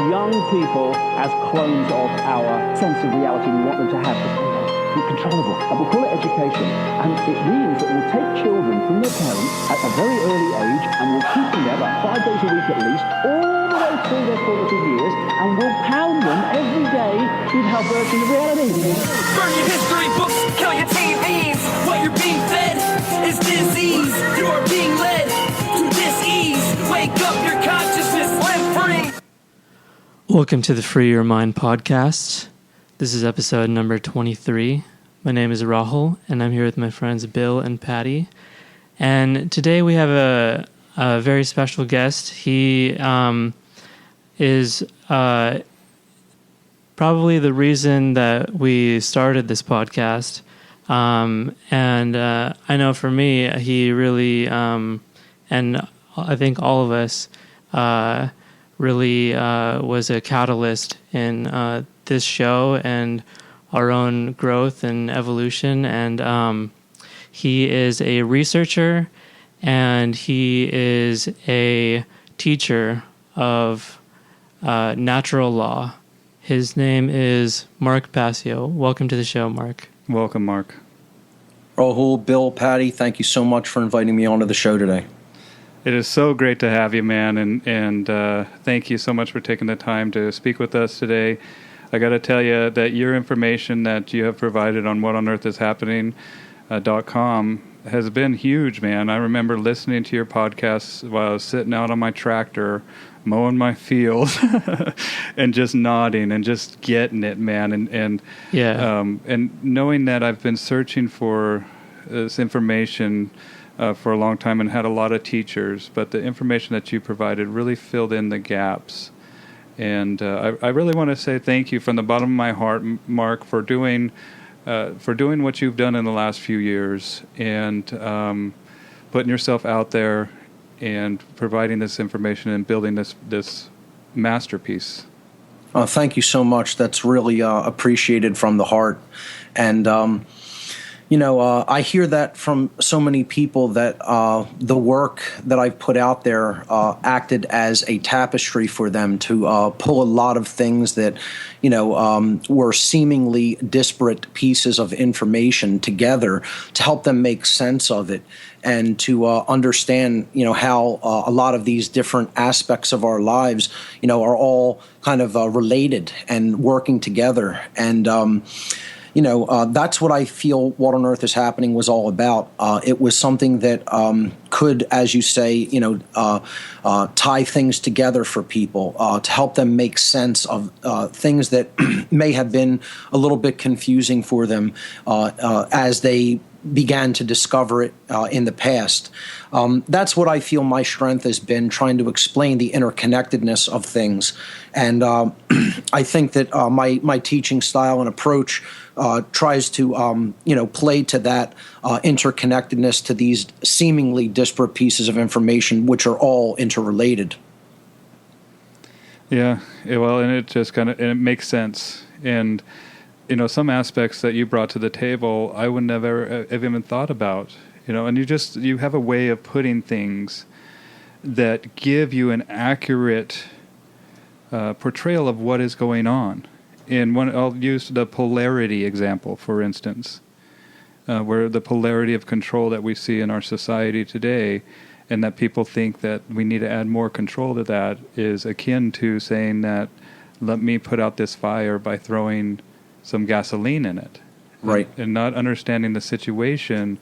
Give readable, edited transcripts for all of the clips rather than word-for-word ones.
young people as clones of our sense of reality we want them to have. Controllable. And we'll call it education. And it means that we'll take children from their parents at a very early age and we'll keep them there about 5 days a week at least, all the way through their formative years, and we'll pound them every day with our version of reality. Burn your history books, kill your TVs. What you're being fed is disease. You are being led to dis-ease. Wake up your consciousness, live free. Welcome to the Free Your Mind podcast. This is episode number 23. My name is Rahul, and I'm here with my friends Bill and Patty. And today we have a very special guest. He is probably the reason that we started this podcast. And I know for me, he really, and I think all of us, really was a catalyst in this show and our own growth and evolution. And he is a researcher and he is a teacher of natural law. His name is Mark Passio. Welcome to the show, Mark. Welcome, Mark. Rahul, Bill, Patty, thank you so much for inviting me onto the show today. It is so great to have you, man, and thank you so much for taking the time to speak with us today. I got to tell you that your information that you have provided on whatonearthishappening.com has been huge, man. I remember listening to your podcasts while I was sitting out on my tractor, mowing my field, and just nodding and just getting it, man. And knowing that I've been searching for this information for a long time and had a lot of teachers, but the information that you provided really filled in the gaps. And I really want to say thank you from the bottom of my heart, Mark, for doing what you've done in the last few years and putting yourself out there and providing this information and building this masterpiece. Thank you so much. That's really appreciated from the heart. And I hear that from so many people that the work that I've put out there acted as a tapestry for them to pull a lot of things that, were seemingly disparate pieces of information together to help them make sense of it and to understand, how a lot of these different aspects of our lives, are all kind of related and working together. And that's what I feel What on Earth is Happening was all about. It was something that could, as you say, tie things together for people to help them make sense of things that may have been a little bit confusing for them as they began to discover it in the past. That's what I feel my strength has been, trying to explain the interconnectedness of things. And I think that my teaching style and approach tries to, play to that interconnectedness to these seemingly disparate pieces of information, which are all interrelated. Yeah, well, and it just it makes sense. And some aspects that you brought to the table, I would never have even thought about, and you have a way of putting things that give you an accurate portrayal of what is going on. And I'll use the polarity example, for instance, where the polarity of control that we see in our society today, and that people think that we need to add more control to that, is akin to saying that, let me put out this fire by throwing some gasoline in it. Right. And not understanding the situation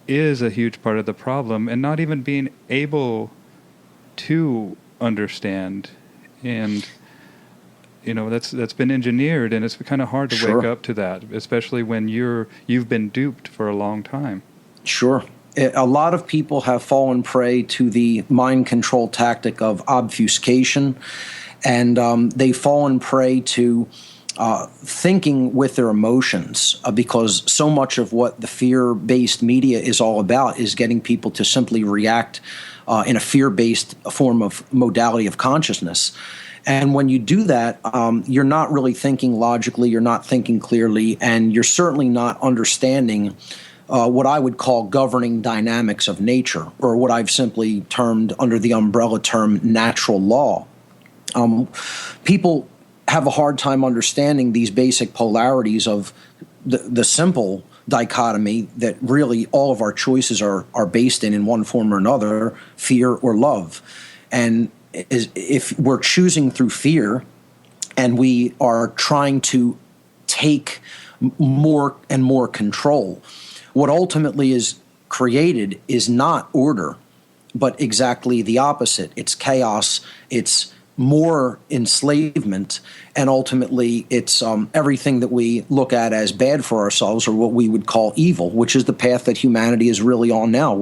is a huge part of the problem, and not even being able to understand. And that's been engineered, and it's kind of hard to wake up to that, especially when you've been duped for a long time. Sure. A lot of people have fallen prey to the mind control tactic of obfuscation, and they've fallen prey to thinking with their emotions, because so much of what the fear-based media is all about is getting people to simply react in a fear-based form of modality of consciousness. And when you do that, you're not really thinking logically, you're not thinking clearly, and you're certainly not understanding what I would call governing dynamics of nature, or what I've simply termed under the umbrella term natural law. people have a hard time understanding these basic polarities of the simple dichotomy that really all of our choices are based in one form or another, fear or love. And if we're choosing through fear and we are trying to take more and more control, what ultimately is created is not order, but exactly the opposite. It's chaos, it's more enslavement, and ultimately it's everything that we look at as bad for ourselves, or what we would call evil, which is the path that humanity is really on now.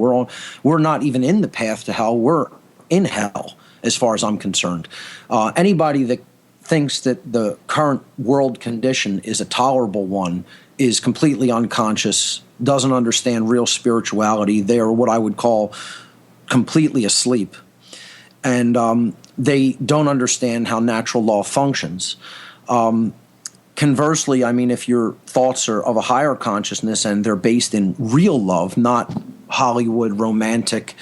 We're not even in the path to hell, we're in hell as far as I'm concerned. Anybody that thinks that the current world condition is a tolerable one is completely unconscious, doesn't understand real spirituality. They are what I would call completely asleep. And they don't understand how natural law functions. Conversely, I mean, if your thoughts are of a higher consciousness and they're based in real love, not Hollywood romantic,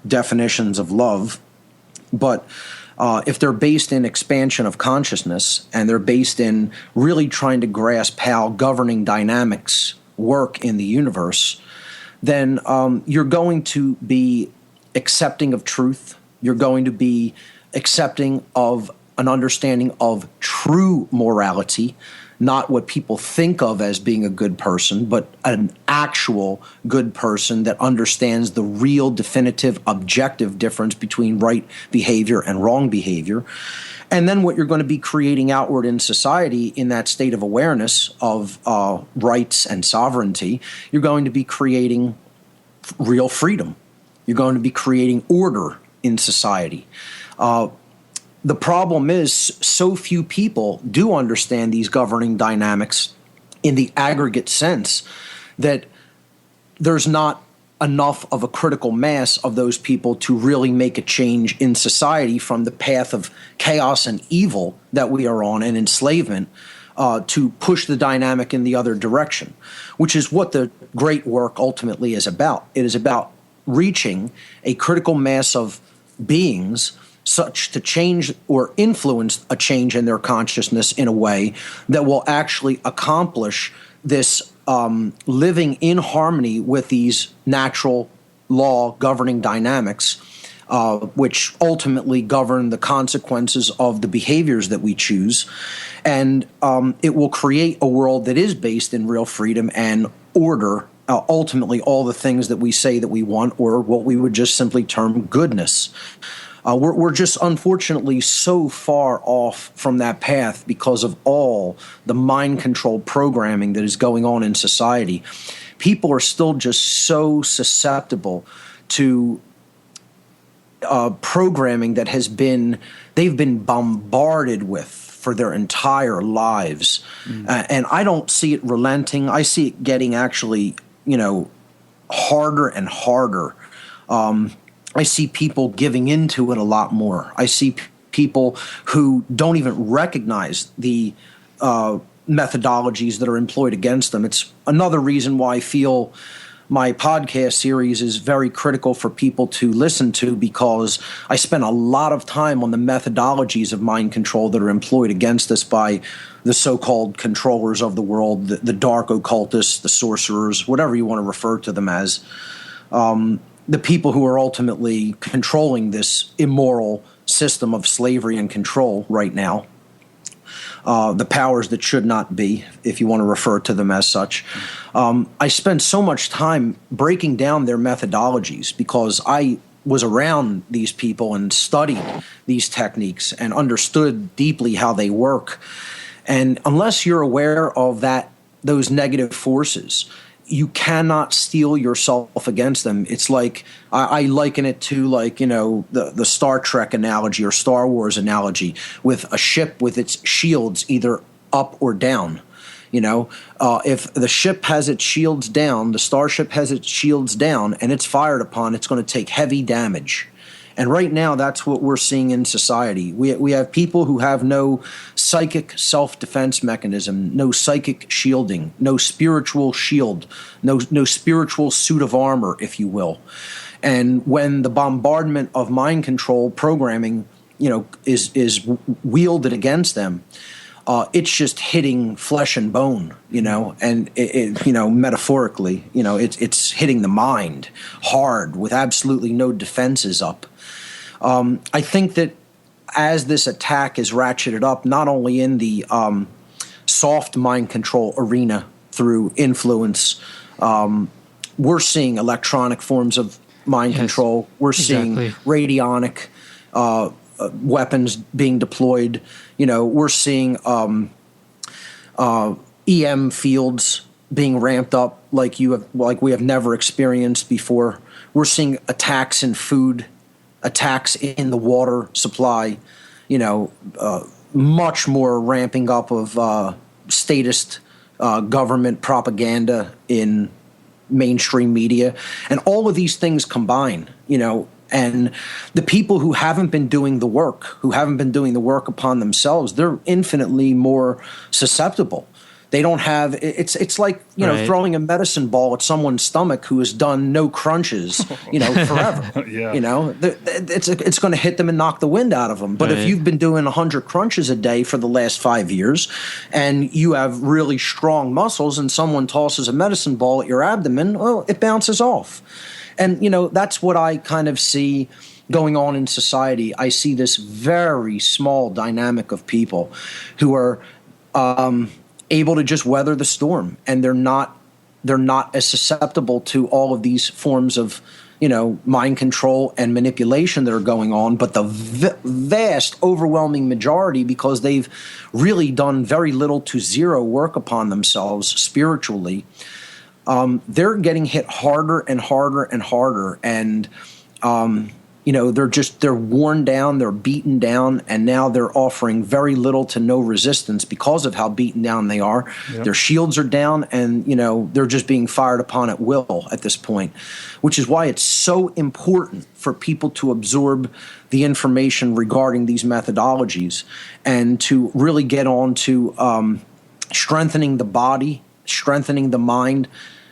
definitions of love, but if they're based in expansion of consciousness and they're based in really trying to grasp how governing dynamics work in the universe, then you're going to be accepting of truth. You're going to be accepting of an understanding of true morality, not what people think of as being a good person, but an actual good person that understands the real, definitive, objective difference between right behavior and wrong behavior. And then what you're going to be creating outward in society in that state of awareness of rights and sovereignty, you're going to be creating real freedom. You're going to be creating order in society. The problem is so few people do understand these governing dynamics in the aggregate sense that there's not enough of a critical mass of those people to really make a change in society from the path of chaos and evil that we are on and enslavement to push the dynamic in the other direction, which is what the great work ultimately is about. It is about reaching a critical mass of beings such to change or influence a change in their consciousness in a way that will actually accomplish this living in harmony with these natural law governing dynamics, which ultimately govern the consequences of the behaviors that we choose. And it will create a world that is based in real freedom and order, ultimately all the things that we say that we want, or what we would just simply term goodness. We're just unfortunately so far off from that path because of all the mind control programming that is going on in society. People are still just so susceptible to programming that they've been bombarded with for their entire lives. And I don't see it relenting. I see it getting actually, harder and harder. I see people giving into it a lot more. I see people who don't even recognize the methodologies that are employed against them. It's another reason why I feel my podcast series is very critical for people to listen to, because I spend a lot of time on the methodologies of mind control that are employed against us by the so-called controllers of the world, the dark occultists, the sorcerers, whatever you want to refer to them as. The people who are ultimately controlling this immoral system of slavery and control right now, the powers that should not be, if you want to refer to them as such. I spent so much time breaking down their methodologies because I was around these people and studied these techniques and understood deeply how they work. And unless you're aware of those negative forces, you cannot steel yourself against them. It's like, I liken it to the Star Trek analogy or Star Wars analogy with a ship with its shields either up or down. If the ship has its shields down, the starship has its shields down, and it's fired upon, it's going to take heavy damage. And right now, that's what we're seeing in society. We have people who have no psychic self-defense mechanism, no psychic shielding, no spiritual shield, no spiritual suit of armor, if you will. And when the bombardment of mind control programming is wielded against them, it's just hitting flesh and bone, and metaphorically, it's hitting the mind hard with absolutely no defenses up. I think that as this attack is ratcheted up, not only in the soft mind control arena through influence, we're seeing electronic forms of mind control. We're seeing radionic weapons being deployed. We're seeing EM fields being ramped up like we have never experienced before. We're seeing attacks in food, attacks in the water supply. Much more ramping up of statist government propaganda in mainstream media, and all of these things combine. And the people who haven't been doing the work, upon themselves, they're infinitely more susceptible. They don't have. It's like throwing a medicine ball at someone's stomach who has done no crunches, forever. Yeah. It's going to hit them and knock the wind out of them. But if you've been doing 100 crunches a day for the last 5 years, and you have really strong muscles, and someone tosses a medicine ball at your abdomen, well, it bounces off. And that's what I kind of see going on in society. I see this very small dynamic of people who are able to just weather the storm, and they're not as susceptible to all of these forms of mind control and manipulation that are going on. But the vast overwhelming majority, because they've really done very little to zero work upon themselves spiritually, they're getting hit harder and harder and harder, and they're worn down, they're beaten down, and now they're offering very little to no resistance because of how beaten down they are. Yep. Their shields are down, and they're just being fired upon at will at this point, which is why it's so important for people to absorb the information regarding these methodologies and to really get on to strengthening the body, strengthening the mind,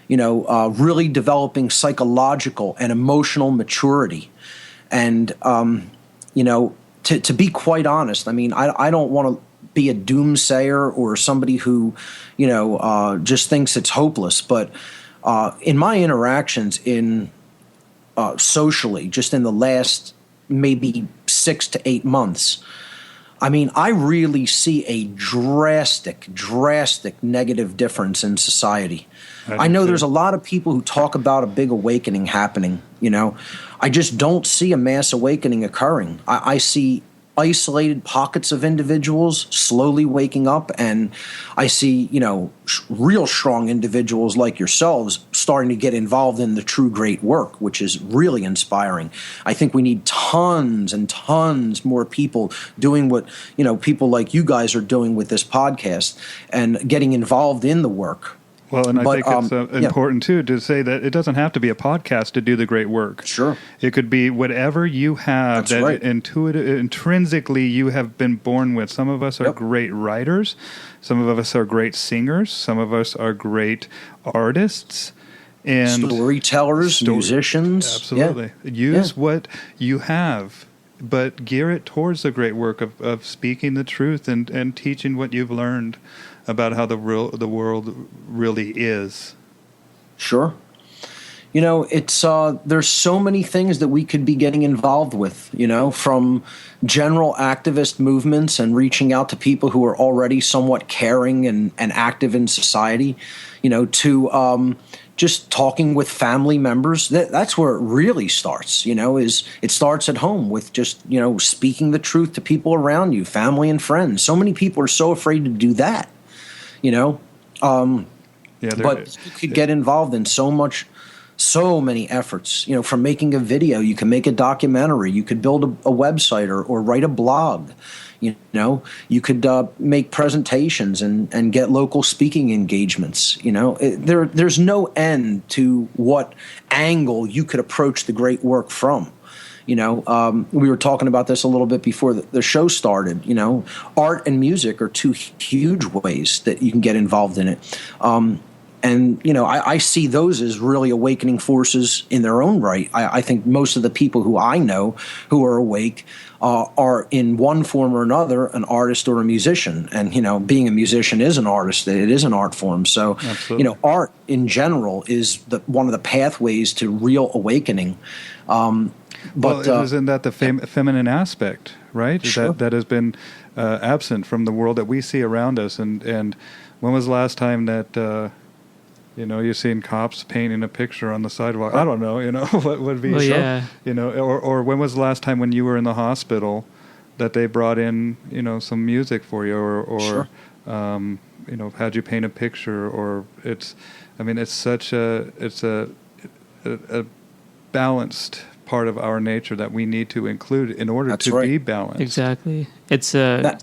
really developing psychological and emotional maturity. And, to be quite honest, I mean, I don't want to be a doomsayer or somebody who, just thinks it's hopeless. But in my interactions socially, just in the last maybe 6 to 8 months, I mean, I really see a drastic negative difference in society. I know there's a lot of people who talk about a big awakening happening, I just don't see a mass awakening occurring. I see isolated pockets of individuals slowly waking up, and I see, real strong individuals like yourselves starting to get involved in the true great work, which is really inspiring. I think we need tons and tons more people doing what, people like you guys are doing with this podcast and getting involved in the work. Well, and I think it's important, too, to say that it doesn't have to be a podcast to do the great work. Sure. It could be whatever you have intrinsically you have been born with. Some of us are great writers. Some of us are great singers. Some of us are great artists. And storytellers, musicians. Absolutely. Yeah. Use what you have, but gear it towards the great work of speaking the truth and teaching what you've learned about how the world really is. Sure. It's there's so many things that we could be getting involved with, from general activist movements and reaching out to people who are already somewhat caring and active in society, to just talking with family members. That's where it really starts, is it starts at home with just, speaking the truth to people around you, family and friends. So many people are so afraid to do that. But you could get involved in so many efforts, from making a video. You can make a documentary, you could build a website or write a blog, you could make presentations and get local speaking engagements. There's no end to what angle you could approach the great work from. We were talking about this a little bit before the show started. Art and music are two huge ways that you can get involved in it. I see those as really awakening forces in their own right. I think most of the people who I know who are awake are in one form or another an artist or a musician. And, being a musician is an artist. It is an art form. So, Absolutely. Art in general is one of the pathways to real awakening. Isn't that the feminine aspect, right? Sure. That has been absent from the world that we see around us. And when was the last time that you've seen cops painting a picture on the sidewalk? I don't know. What would be? Well, yeah. Or when was the last time when you were in the hospital that they brought in some music for you, or Sure. Had you paint a picture? Or it's such a balanced part of our nature that we need to include in order That's to right. be balanced. Exactly. It's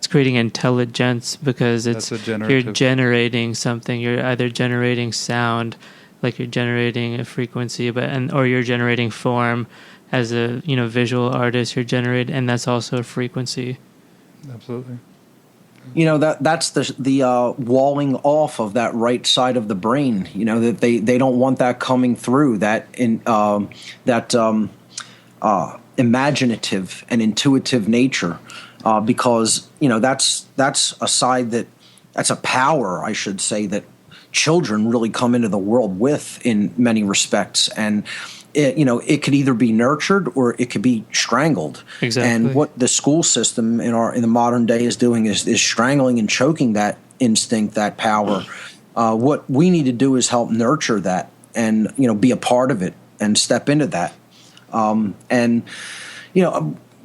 creating intelligence, because That's a you're generative. generating something. You're either generating sound, like you're generating a frequency, or you're generating form. As a visual artist, you're generating, and that's also a frequency. Absolutely. That's the walling off of that right side of the brain. That they don't want that coming through. That imaginative and intuitive nature, because that's a side that's a power, I should say, that children really come into the world with in many respects. And it could either be nurtured or it could be strangled. Exactly. And what the school system in the modern day is doing is strangling and choking that instinct, that power. What we need to do is help nurture that, and be a part of it and step into that.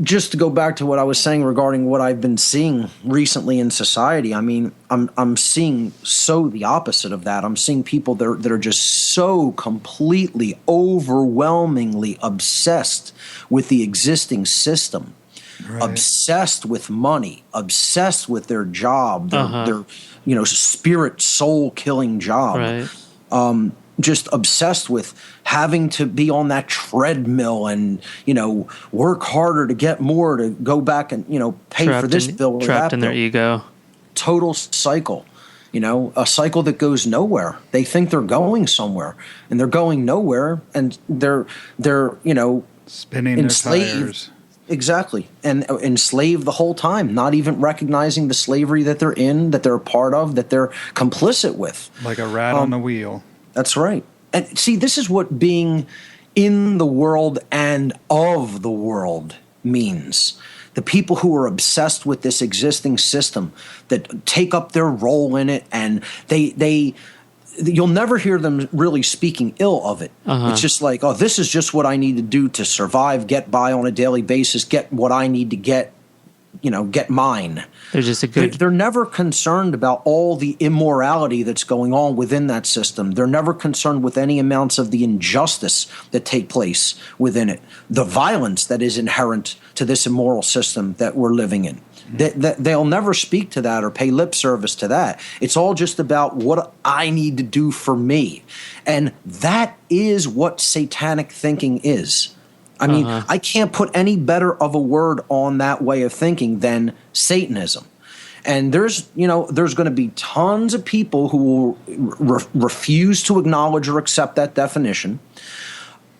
Just to go back to what I was saying regarding what I've been seeing recently in society, I'm seeing so the opposite of that. I'm seeing people that are just so completely, overwhelmingly obsessed with the existing system, Right. obsessed with money, obsessed with their job, their spirit, soul-killing job. Right. Just obsessed with having to be on that treadmill and, work harder to get more, to go back and, pay for this bill or trapped that in their bill. ego. Total cycle, a cycle that goes nowhere. They think they're going somewhere, and they're going nowhere, and they're Spinning enslaved. their tires. Exactly. And enslaved the whole time, not even recognizing the slavery that they're in, that they're a part of, that they're complicit with. Like a rat on the wheel. That's right. And see, this is what being in the world and of the world means. The people who are obsessed with this existing system, that take up their role in it, and you'll never hear them really speaking ill of it. It's just like, oh, this is just what I need to do to survive, get by on a daily basis, get what I need to get mine. They're just a good. They're never concerned about all the immorality that's going on within that system. They're never concerned with any amounts of the injustice that take place within it, the violence that is inherent to this immoral system that we're living in. They'll never speak to that or pay lip service to that. It's all just about what I need to do for me. And that is what satanic thinking is. I can't put any better of a word on that way of thinking than Satanism. And there's going to be tons of people who will refuse to acknowledge or accept that definition.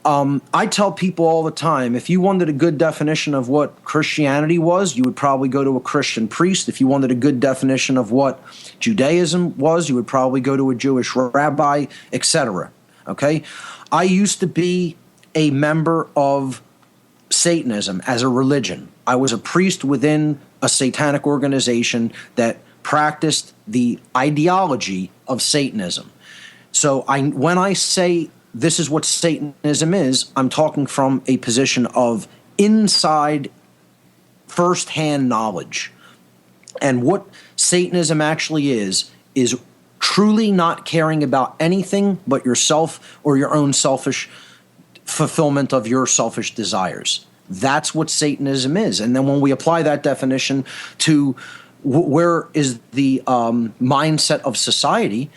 I tell people all the time, if you wanted a good definition of what Christianity was, you would probably go to a Christian priest. If you wanted a good definition of what Judaism was, you would probably go to a Jewish rabbi, etc. Okay? I used to be a member of Satanism as a religion. I was a priest within a satanic organization that practiced the ideology of Satanism. So when I say this is what Satanism is, I'm talking from a position of inside firsthand knowledge. And what Satanism actually is truly not caring about anything but yourself or your own selfish fulfillment of your selfish desires. That's what Satanism is. And then when we apply that definition to where is the mindset of society,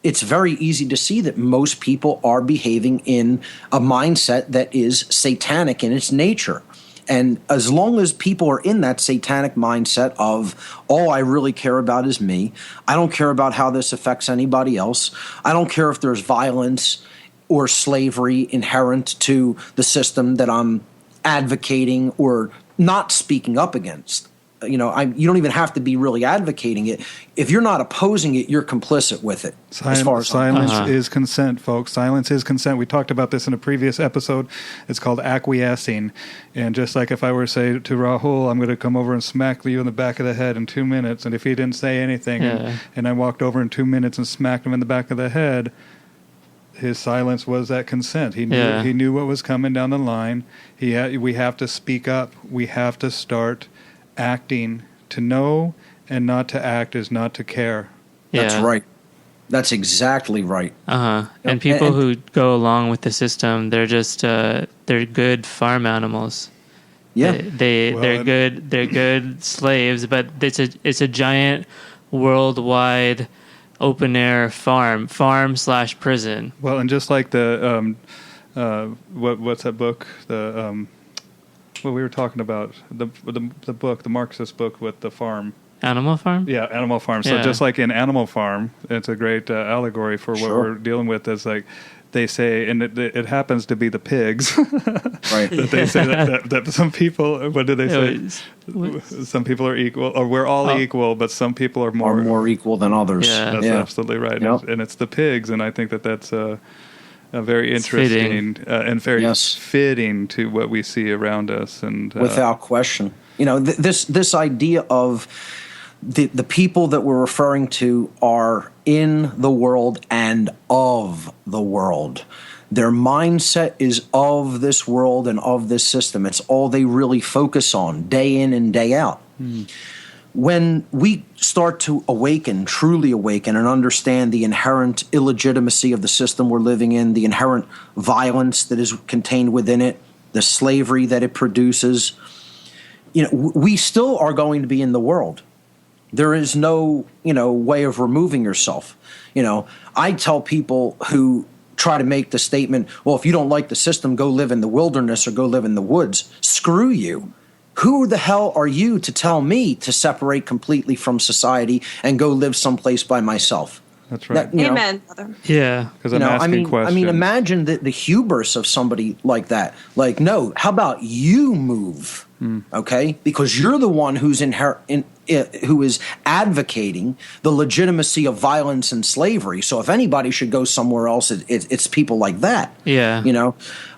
it's very easy to see that most people are behaving in a mindset that is satanic in its nature. And as long as people are in that satanic mindset of, all I really care about is me, I don't care about how this affects anybody else, I don't care if there's violence or slavery inherent to the system that I'm advocating or not speaking up against. You don't even have to be really advocating it. If you're not opposing it, you're complicit with it. Silence is consent, folks. Silence is consent. We talked about this in a previous episode. It's called acquiescing. And just like if I were to say to Rahul, I'm going to come over and smack you in the back of the head in 2 minutes, and if he didn't say anything, and I walked over in 2 minutes and smacked him in the back of the head, his silence was that consent. He knew what was coming down the line. We have to speak up. We have to start acting. To know and not to act is not to care. That's right. That's exactly right. And people who go along with the system, they're just they're good farm animals. Yeah, they're good slaves, but it's a giant worldwide open air farm/prison. Well, and just like the what's that book? The what we were talking about, the book, the Marxist book with the farm. Animal Farm? Yeah, Animal Farm. So just like in Animal Farm, it's a great allegory for what we're dealing with. Is like they say, and it happens to be the pigs. Right. That they say that some people, what do they say? Some people are equal, or we're all equal, but some people are more equal than others. Yeah. That's absolutely right. Yep. And it's the pigs, and I think that's a very interesting and very fitting to what we see around us, and without question. This idea of the people that we're referring to are in the world and of the world. Their mindset is of this world and of this system. It's all they really focus on day in and day out. When we start to truly awaken, and understand the inherent illegitimacy of the system we're living in, the inherent violence that is contained within it, the slavery that it produces, we still are going to be in the world. There is no, way of removing yourself. I tell people who try to make the statement, well, if you don't like the system, go live in the wilderness or go live in the woods. Screw you. Who the hell are you to tell me to separate completely from society and go live someplace by myself? That's right. Amen, brother. Yeah. Because I'm asking questions. Imagine the hubris of somebody like that. Like, no, how about you move, okay? Because you're the one who is advocating the legitimacy of violence and slavery. So if anybody should go somewhere else, it's people like that. Yeah.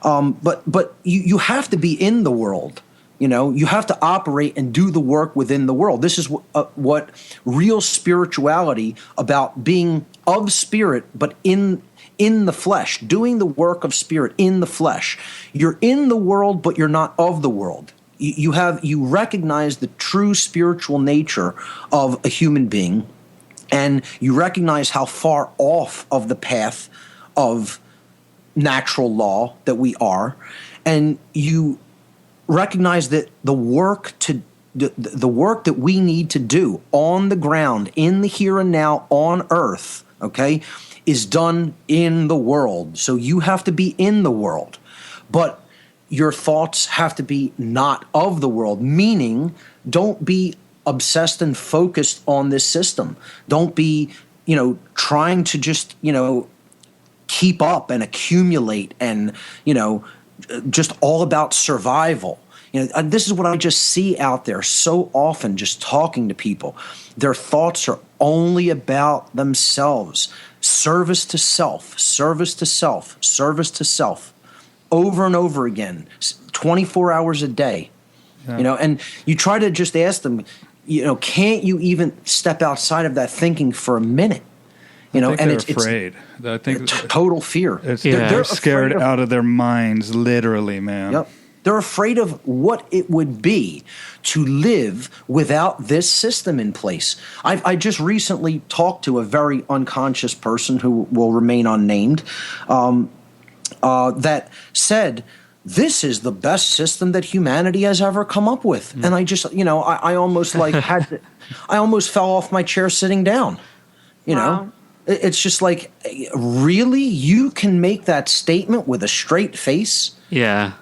But you have to be in the world. You have to operate and do the work within the world. This is what real spirituality, about being of spirit, but in the flesh, doing the work of spirit in the flesh. You're in the world, but you're not of the world. You recognize the true spiritual nature of a human being, and you recognize how far off of the path of natural law that we are, and you recognize that the work that we need to do on the ground, in the here and now, on earth, okay, is done in the world. So you have to be in the world, but your thoughts have to be not of the world, meaning don't be obsessed and focused on this system. Don't be, trying to just, keep up and accumulate and, just all about survival. This is what I just see out there so often, just talking to people. Their thoughts are only about themselves. Service to self, service to self, service to self, over and over again, 24 hours a day. Yeah. And you try to just ask them, can't you even step outside of that thinking for a minute? They're afraid. I think total fear. They're scared out of their minds, literally, man. Yep. They're afraid of what it would be to live without this system in place. I just recently talked to a very unconscious person who will remain unnamed that said, this is the best system that humanity has ever come up with. And I just, I almost I almost fell off my chair sitting down, Wow. It's just like, really? You can make that statement with a straight face? Yeah.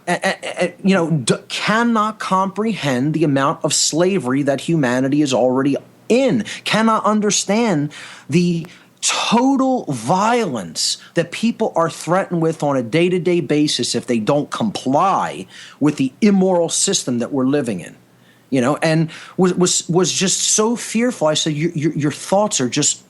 Cannot comprehend the amount of slavery that humanity is already in, cannot understand the total violence that people are threatened with on a day-to-day basis if they don't comply with the immoral system that we're living in. And was just so fearful. I said, your thoughts are just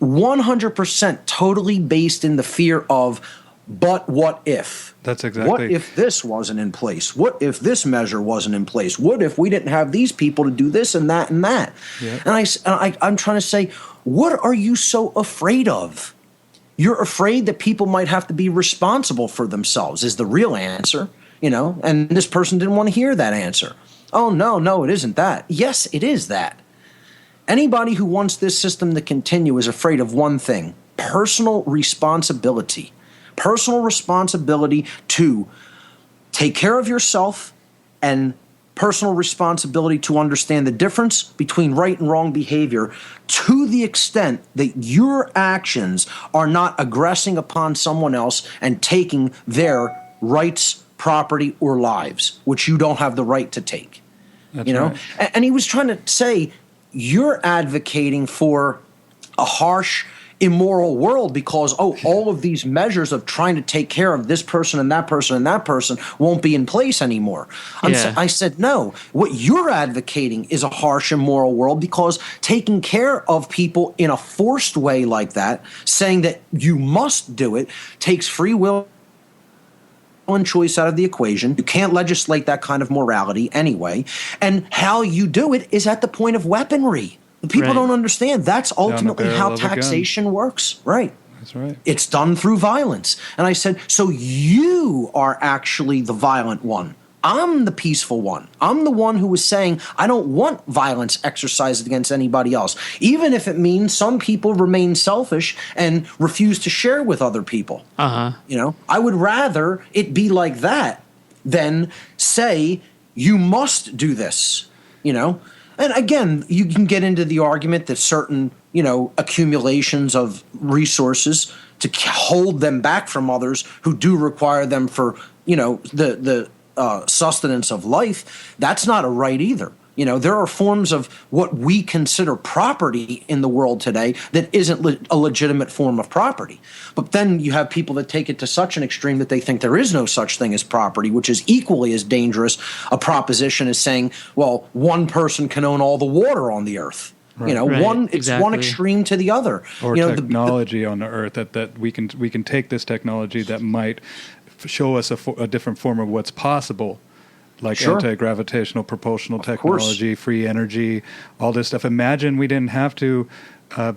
100% totally based in the fear of, but what if? That's exactly. What if this wasn't in place? What if this measure wasn't in place? What if we didn't have these people to do this and that and that? Yeah. And I'm trying to say, what are you so afraid of? You're afraid that people might have to be responsible for themselves is the real answer, and this person didn't want to hear that answer. Oh, no, it isn't that. Yes, it is that. Anybody who wants this system to continue is afraid of one thing: personal responsibility. Personal responsibility to take care of yourself, and personal responsibility to understand the difference between right and wrong behavior to the extent that your actions are not aggressing upon someone else and taking their rights, property, or lives, which you don't have the right to take. That's right. And he was trying to say, you're advocating for a harsh, immoral world because, all of these measures of trying to take care of this person and that person and that person won't be in place anymore. I said, no, what you're advocating is a harsh, immoral world because taking care of people in a forced way like that, saying that you must do it, takes free will and choice out of the equation. You can't legislate that kind of morality anyway. And how you do it is at the point of weaponry. The people don't understand. That's ultimately how taxation works. Right. That's right. It's done through violence. And I said, so you are actually the violent one. I'm the peaceful one. I'm the one who was saying, I don't want violence exercised against anybody else, even if it means some people remain selfish and refuse to share with other people. I would rather it be like that than say, you must do this, And again, you can get into the argument that certain, accumulations of resources to hold them back from others who do require them for, the sustenance of life, that's not a right either. There are forms of what we consider property in the world today that isn't a legitimate form of property. But then you have people that take it to such an extreme that they think there is no such thing as property, which is equally as dangerous a proposition as saying, well, one person can own all the water on the earth. Right. It's one extreme to the other. Or technology on the earth that we can take this technology that might show us a different form of what's possible. Like anti-gravitational propulsional technology, free energy, all this stuff. Imagine we didn't have to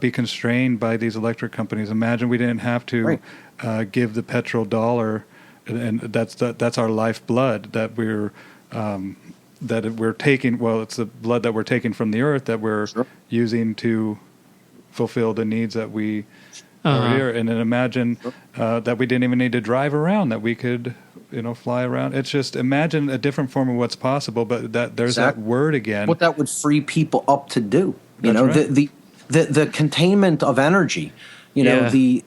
be constrained by these electric companies. Imagine we didn't have to give the petrodollar, and that's our lifeblood that we're taking. Well, it's the blood that we're taking from the earth that we're using to fulfill the needs that we are here. And then imagine that we didn't even need to drive around, that we could fly around. It's just imagine a different form of what's possible, but there's that word again. What that would free people up to do, the containment of energy, the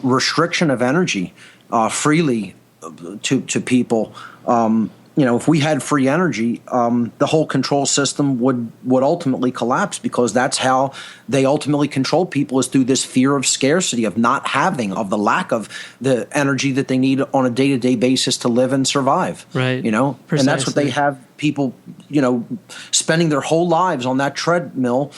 restriction of energy freely to people. If we had free energy, the whole control system would ultimately collapse because that's how they ultimately control people is through this fear of scarcity, of not having, of the lack of the energy that they need on a day-to-day basis to live and survive. Right. And that's what they have people, spending their whole lives on that treadmill,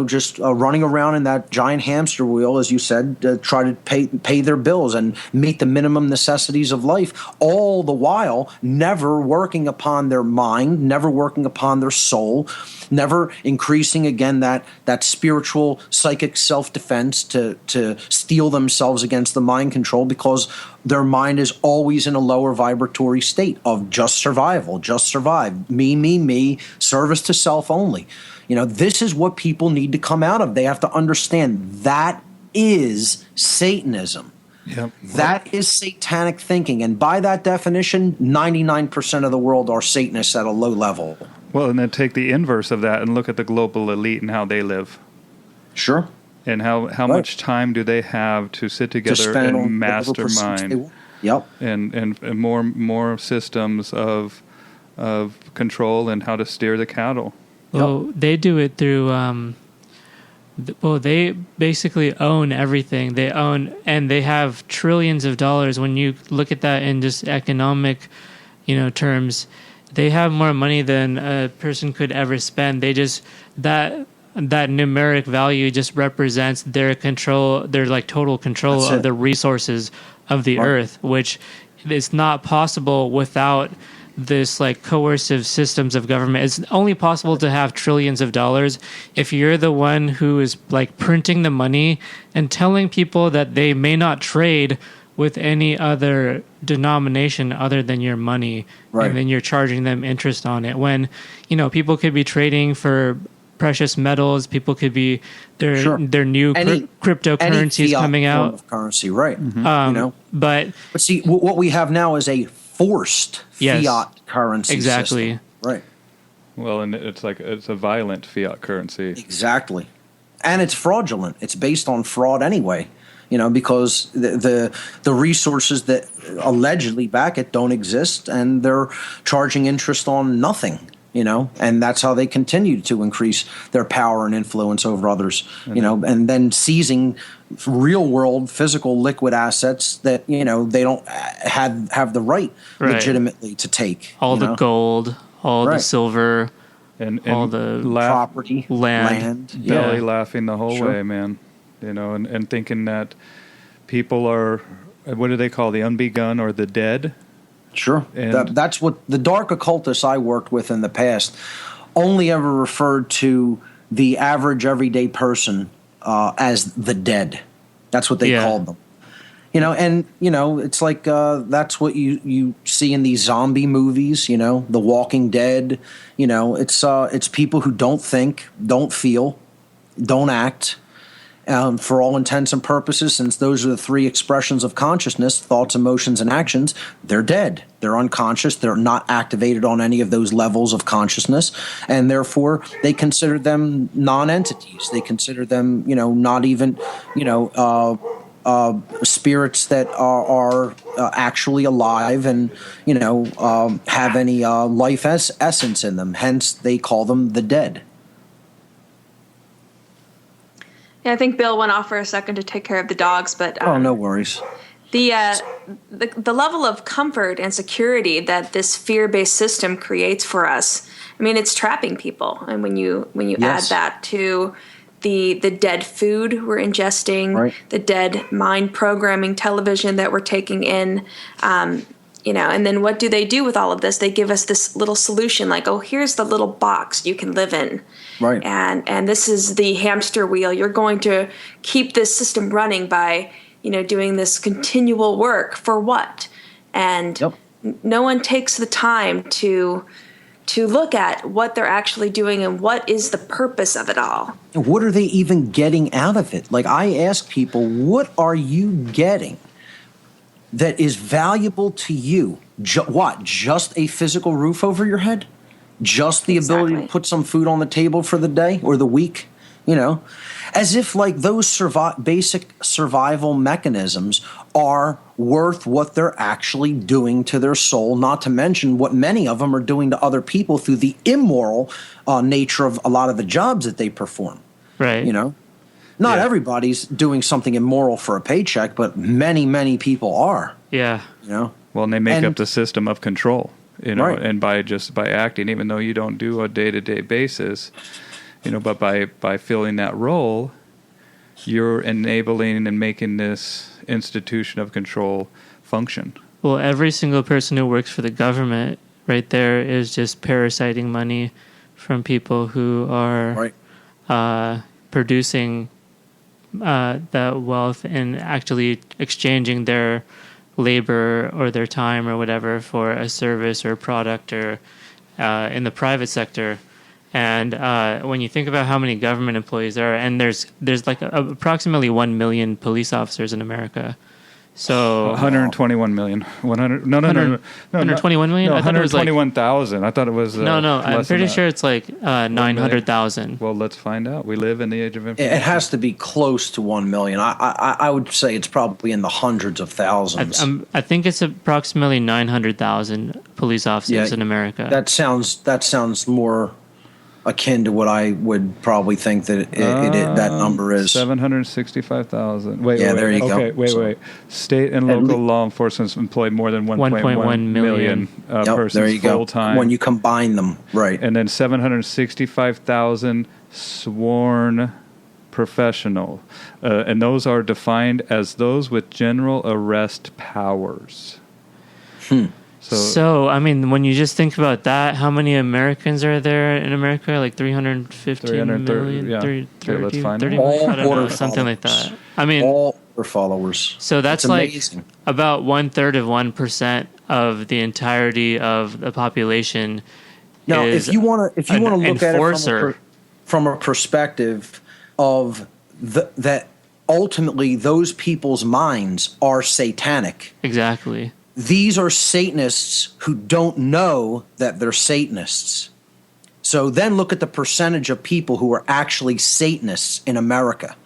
just running around in that giant hamster wheel, as you said, try to pay their bills and meet the minimum necessities of life, all the while never working upon their mind, never working upon their soul, never increasing, again, that spiritual psychic self-defense to steel themselves against the mind control, because their mind is always in a lower vibratory state of just survival, just survive, me, service to self only. This is what people need to come out of. They have to understand that is Satanism. Yep. That is satanic thinking. And by that definition, 99% of the world are Satanists at a low level. Well, and then take the inverse of that and look at the global elite and how they live. Sure. And how much time do they have to sit together and mastermind? Yep. And more systems of control and how to steer the cattle. Well, they do it through Well, they basically own everything. They own, and they have trillions of dollars. When you look at that in just economic, terms, they have more money than a person could ever spend. They just that numeric value just represents their control, their like total control That's of it. the resources of the earth, which is not possible without this like coercive systems of government. It's only possible to have trillions of dollars if you're the one who is like printing the money and telling people that they may not trade with any other denomination other than your money, Right. and then you're charging them interest on it. When people could be trading for precious metals, people could be Sure. their new cryptocurrencies fiat coming form out. of currency, right? But But see, what we have now is a forced Yes. fiat currency Exactly. system. Right. Well, and it's a violent fiat currency. Exactly. And it's fraudulent. It's based on fraud anyway, because the resources that allegedly back it don't exist, and they're charging interest on nothing, and that's how they continue to increase their power and influence over others, and then seizing real world physical liquid assets that, they don't have the right legitimately to take. all the gold, all the Right. silver, And all the Property, land. belly Yeah. laughing the whole Sure. way, man. And thinking that people are, what do they call the unbegun or the dead? Sure. And- That's what the dark occultists I worked with in the past only ever referred to the average everyday person as the dead. That's what they Yeah. called them. It's like that's what you see in these zombie movies, The Walking Dead. It's people who don't think, don't feel, don't act. For all intents and purposes, since those are the three expressions of consciousness, thoughts, emotions, and actions, they're dead. They're unconscious. They're not activated on any of those levels of consciousness. And therefore, they consider them non-entities. They consider them, not even, spirits that are actually alive and, have any life essence in them. Hence, they call them the dead. Yeah, I think Bill went off for a second to take care of the dogs, but Oh, no worries. the level of comfort and security that this fear-based system creates for us, I mean, it's trapping people. And when you Yes. add that to the dead food we're ingesting, Right. the dead mind programming television that we're taking in, and then what do they do with all of this? They give us this little solution like, oh, here's the little box you can live in. Right. And this is the hamster wheel. You're going to keep this system running by, doing this continual work for what? And Yep. no one takes the time to look at what they're actually doing and what is the purpose of it all. What are they even getting out of it? Like, I ask people, what are you getting that is valuable to you? What? Just a physical roof over your head? Just the ability to Exactly. put some food on the table for the day or the week? As if like those basic survival mechanisms are worth what they're actually doing to their soul, not to mention what many of them are doing to other people through the immoral nature of a lot of the jobs that they perform. Right. Not Yeah. everybody's doing something immoral for a paycheck, but many, many people are. Yeah. Well, and they make And- up the system of control, Right. and by acting, even though you don't do a day-to-day basis, but by filling that role, you're enabling and making this institution of control function. Well, every single person who works for the government right there is just parasiting money from people who are producing that wealth and actually exchanging their labor or their time or whatever for a service or product or in the private sector. And when you think about how many government employees there are, and there's like approximately 1 million police officers in America. So 121 million. 121 million? No, I thought it was like 121,000. I thought it was no. I'm less pretty than that. sure it's like 900,000. Well, let's find out. We live in the age of information. It has to be close to 1 million. I would say it's probably in the hundreds of thousands. I think it's approximately 900,000 police officers in America. That sounds more akin to what I would probably think that that number is. 765,000. Wait, Yeah, there you go. Okay, wait. State and local law enforcement employ more than 1.1 million persons there you full go. time. When you combine them, right. And then 765,000 sworn professional. And those are defined as those with general arrest powers. So, I mean, when you just think about that, how many Americans are there in America? Like 350 million? Yeah. 30, Okay, let's find 30 out. million? I don't know, All something like followers. that. I mean, All their followers. so that's It's like amazing. about 1/3 of 1% of the entirety of the population. Now, is if you want to an look at enforcer. it from a perspective of that ultimately those people's minds are satanic. Exactly. These are Satanists who don't know that they're Satanists. So then look at the percentage of people who are actually Satanists in America.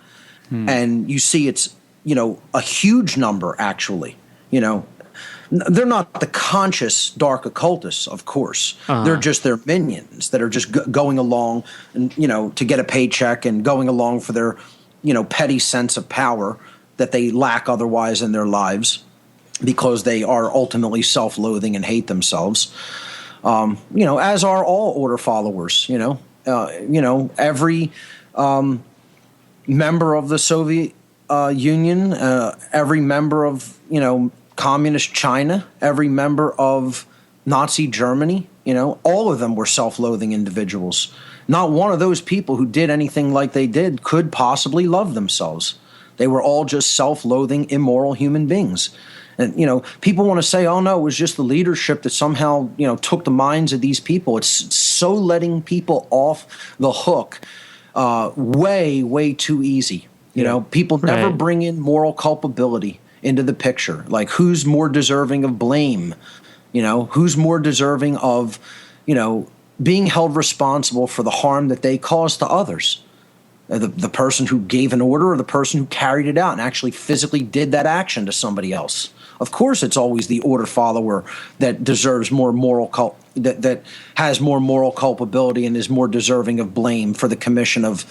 And you see it's, a huge number actually. They're not the conscious dark occultists, of course. They're just their minions that are just going along and, to get a paycheck and going along for their, petty sense of power that they lack otherwise in their lives, because they are ultimately self-loathing and hate themselves, as are all order followers. Every member of the Soviet Union, every member of communist China, every member of Nazi Germany, all of them were self-loathing individuals. Not one of those people who did anything like they did could possibly love themselves. They were all just self-loathing, immoral human beings. And, people want to say, oh, no, it was just the leadership that somehow, took the minds of these people. It's so letting people off the hook way, way too easy. People never Right. bring in moral culpability into the picture. Like, who's more deserving of blame? Who's more deserving of, being held responsible for the harm that they caused to others? The person who gave an order or the person who carried it out and actually physically did that action to somebody else? Of course, it's always the order follower that deserves more moral that has more moral culpability and is more deserving of blame for the commission of,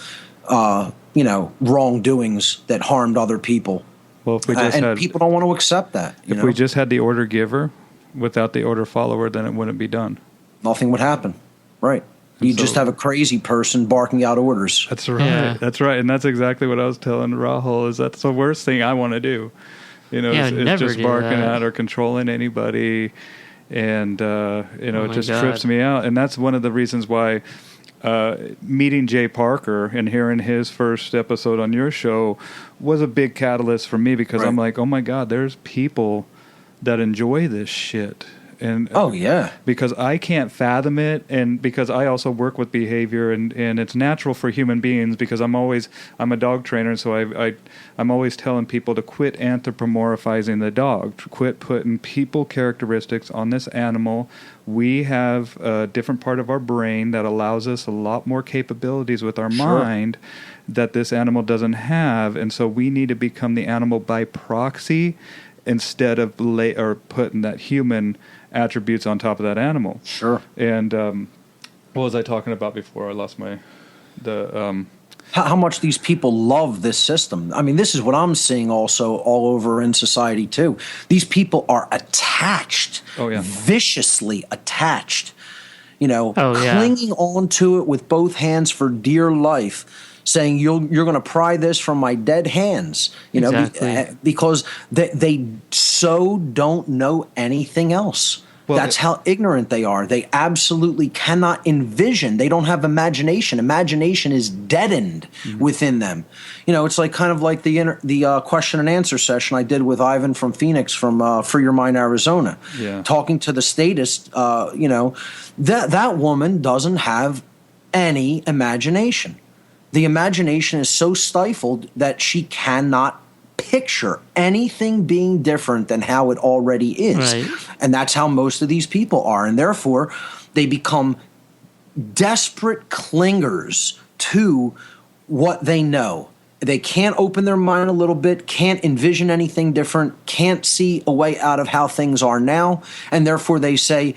wrongdoings that harmed other people. Well, if we just had, people don't want to accept that. if we just had the order giver without the order follower, then it wouldn't be done. Nothing would happen. Right. You so- just have a crazy person barking out orders. That's right. Yeah. That's right. And that's exactly what I was telling Rahul, is that's the worst thing I want to do. Yeah, is never just do barking that. at or controlling anybody. And, it my just God. trips me out. And that's one of the reasons why meeting Jay Parker and hearing his first episode on your show was a big catalyst for me, because Right. I'm like, oh my God, there's people that enjoy this shit. And Oh, yeah. because I can't fathom it, and because I also work with behavior, and it's natural for human beings, because I'm a dog trainer, so I'm always telling people to quit anthropomorphizing the dog, to quit putting people characteristics on this animal. We have a different part of our brain that allows us a lot more capabilities with our mind that this animal doesn't have, and so we need to become the animal by proxy instead of or putting that human attributes on top of that animal. Sure. And what was I talking about before? I lost How much these people love this system. I mean, this is what I'm seeing also all over in society too. These people are attached, Oh, yeah. viciously attached, Oh, yeah. clinging on to it with both hands for dear life, saying you're going to pry this from my dead hands, Exactly. because they so don't know anything else. Well, That's how ignorant they are. They absolutely cannot envision. They don't have imagination. Imagination is deadened within them. It's like kind of like the question and answer session I did with Ivan from Phoenix from Free Your Mind, Arizona. Yeah. Talking to the statist, that woman doesn't have any imagination. The imagination is so stifled that she cannot picture anything being different than how it already is. Right. And that's how most of these people are. And therefore, they become desperate clingers to what they know. They can't open their mind a little bit, can't envision anything different, can't see a way out of how things are now. And therefore, they say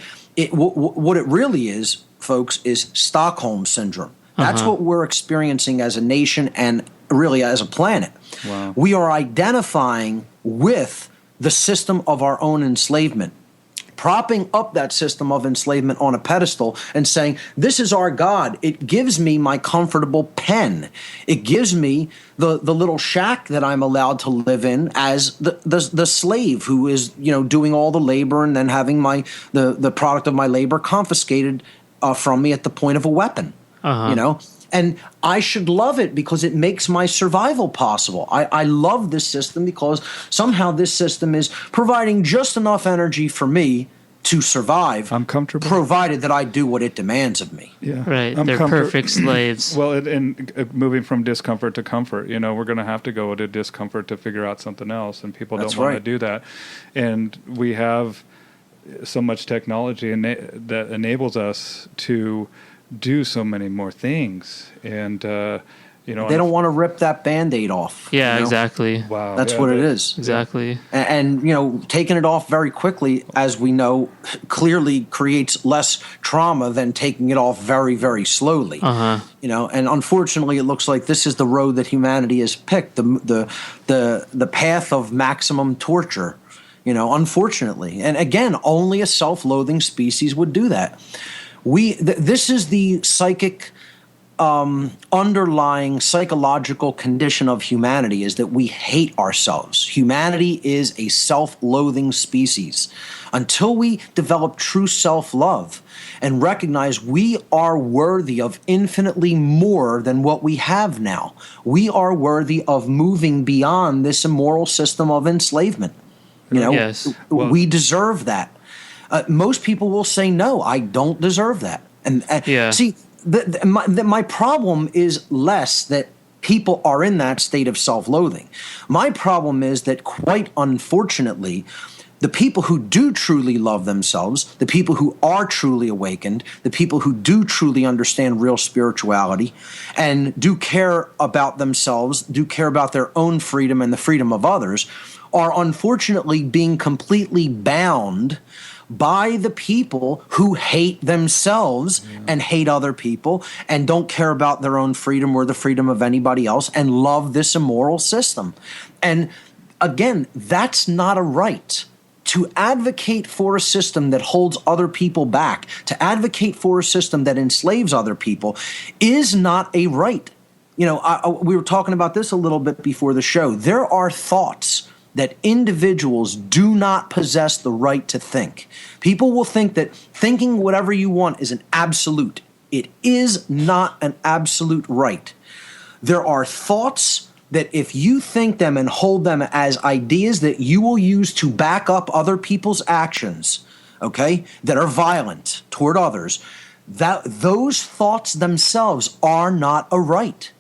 what it really is folks, is Stockholm Syndrome. That's what we're experiencing as a nation and really as a planet. Wow. We are identifying with the system of our own enslavement, propping up that system of enslavement on a pedestal and saying, this is our God. It gives me my comfortable pen. It gives me the little shack that I'm allowed to live in as the slave who is, doing all the labor and then having the product of my labor confiscated from me at the point of a weapon. And I should love it because it makes my survival possible. I love this system because somehow this system is providing just enough energy for me to survive. I'm comfortable, provided that I do what it demands of me. Yeah, Right. They're perfect slaves. Well, and moving from discomfort to comfort, we're going to have to go to discomfort to figure out something else, and people don't want to do that. And we have so much technology that enables us to do so many more things, and they don't want to rip that Band-Aid off. Yeah, exactly. Wow, that's what it is. Exactly. And taking it off very quickly, as we know, clearly creates less trauma than taking it off very, very slowly. And unfortunately, it looks like this is the road that humanity has picked, the path of maximum torture. Unfortunately, and again, only a self-loathing species would do that. This is the psychic, underlying psychological condition of humanity, is that we hate ourselves. Humanity is a self-loathing species. Until we develop true self-love and recognize we are worthy of infinitely more than what we have now, we are worthy of moving beyond this immoral system of enslavement. Yes. We deserve that. Most people will say, no, I don't deserve that. And see, my problem is less that people are in that state of self-loathing. My problem is that, quite unfortunately, the people who do truly love themselves, the people who are truly awakened, the people who do truly understand real spirituality and do care about themselves, do care about their own freedom and the freedom of others, are unfortunately being completely bound by the people who hate themselves and hate other people and don't care about their own freedom or the freedom of anybody else and love this immoral system. And again, that's not a right. To advocate for a system that holds other people back, to advocate for a system that enslaves other people, is not a right. We were talking about this a little bit before the show. There are thoughts that individuals do not possess the right to think. People will think that thinking whatever you want is an absolute. It is not an absolute right. There are thoughts that if you think them and hold them as ideas that you will use to back up other people's actions, that are violent toward others, that those thoughts themselves are not a right.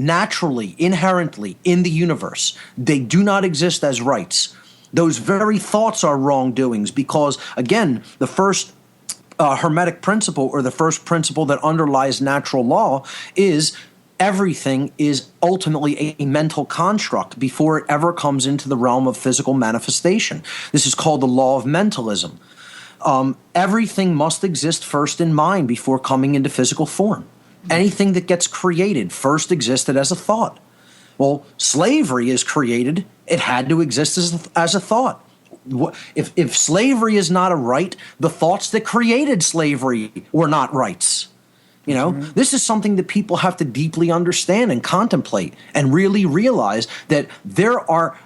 Naturally, inherently, in the universe, they do not exist as rights. Those very thoughts are wrongdoings because, again, the first Hermetic principle, or the first principle that underlies natural law, is everything is ultimately a mental construct before it ever comes into the realm of physical manifestation. This is called the law of mentalism. Everything must exist first in mind before coming into physical form. Anything that gets created first existed as a thought. Well, slavery is created. It had to exist as a thought. If slavery is not a right, the thoughts that created slavery were not rights. This is something that people have to deeply understand and contemplate and really realize that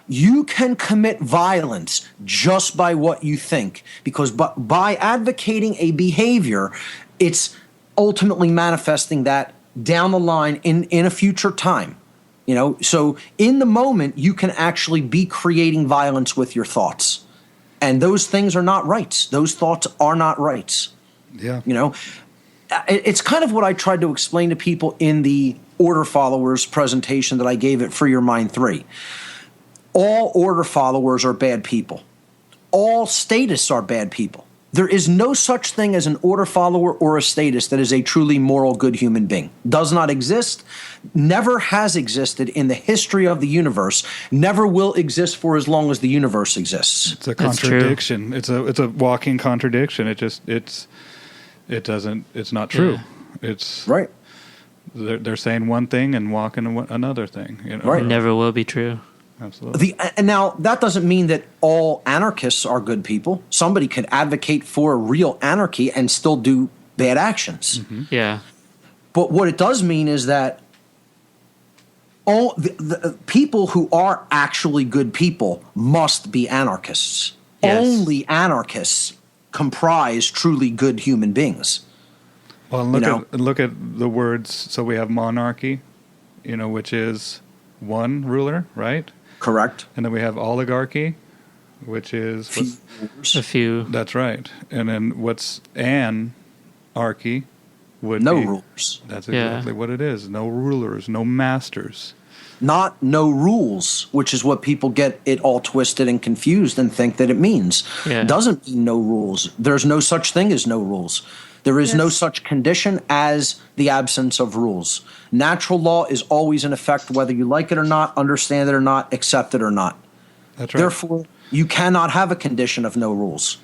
you can commit violence just by what you think, because by advocating a behavior, it's ultimately manifesting that down the line in a future time. So in the moment, you can actually be creating violence with your thoughts. And those things are not rights. Those thoughts are not rights. Yeah. It's kind of what I tried to explain to people in the Order Followers presentation that I gave at Free Your Mind 3. All Order Followers are bad people. All statists are bad people. There is no such thing as an Order follower or a statist that is a truly moral, good human being. Does not exist, never has existed in the history of the universe, never will exist for as long as the universe exists. It's a contradiction. It's a walking contradiction. It's it doesn't. It's not true. Yeah. It's Right. They're saying one thing and walking another thing. You know? Right. It never will be true. Absolutely. And now that doesn't mean that all anarchists are good people. Somebody could advocate for real anarchy and still do bad actions. Yeah. But what it does mean is that all the people who are actually good people must be anarchists. Yes. Only anarchists comprise truly good human beings. Well, look at the words. So we have monarchy, which is one ruler, right? Correct. And then we have oligarchy, which is A few. that's right. And then what's anarchy would No be rulers. That's exactly what it is. No rulers, no masters. Not no rules, which is what people get it all twisted and confused and think that it means. Yeah. Doesn't mean no rules. There's no such thing as no rules. There is no such condition as the absence of rules. Natural law is always in effect, whether you like it or not, understand it or not, accept it or not. That's right. Therefore, you cannot have a condition of no rules.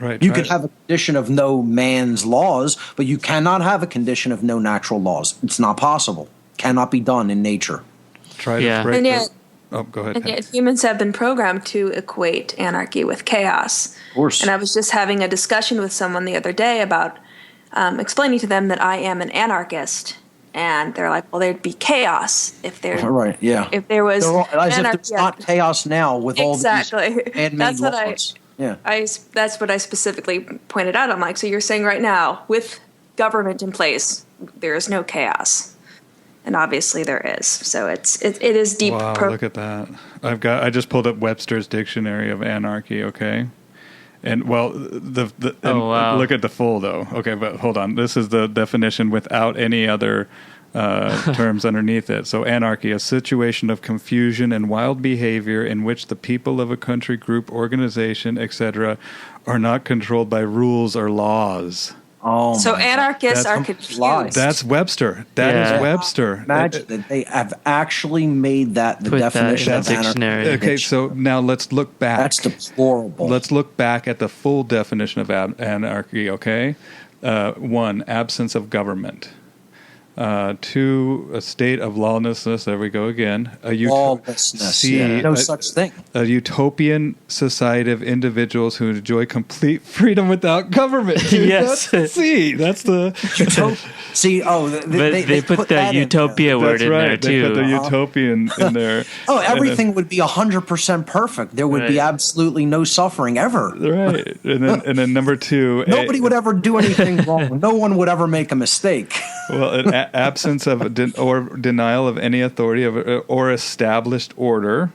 Right. You could have a condition of no man's laws, but you cannot have a condition of no natural laws. It's not possible. Cannot be done in nature. Try Yeah. to break And yet- Oh, go ahead. And yet humans have been programmed to equate anarchy with chaos. Of course. And I was just having a discussion with someone the other day about explaining to them that I am an anarchist. And they're like, well, there'd be chaos if there, Right, yeah. if there was As if anarchy. there's not chaos now with all Exactly. these man-made That's what laws. Yeah. that's what I specifically pointed out. I'm like, so you're saying right now, with government in place, there is no chaos. And obviously there is. So it is deep. Wow, look at that. I just pulled up Webster's Dictionary of Anarchy, okay? And look at the full though. Okay, but hold on. This is the definition without any other terms underneath it. So anarchy, a situation of confusion and wild behavior in which the people of a country, group, organization, etc. are not controlled by rules or laws. Oh, So my anarchists That's are a confused. lie. That's Webster. That is Yeah. Webster. Imagine that they have actually made that the Put that definition in of the dictionary. anarchy. Okay, so now let's look back. That's deplorable. Let's look back at the full definition of anarchy, okay? 1, absence of government. 2, a state of lawlessness. There we go again. Lawlessness. C, No such thing. a utopian society of individuals who enjoy complete freedom without government. Dude, Yes. That's C. That's the... See, But they put that in utopia word That's in there right. They put the too. utopian in there. Oh, everything would be 100% perfect. There would be Right. absolutely no suffering ever. Right. And then number 2... Nobody would ever do anything wrong. No one would ever make a mistake. Well, an absence of or denial of any authority or established order.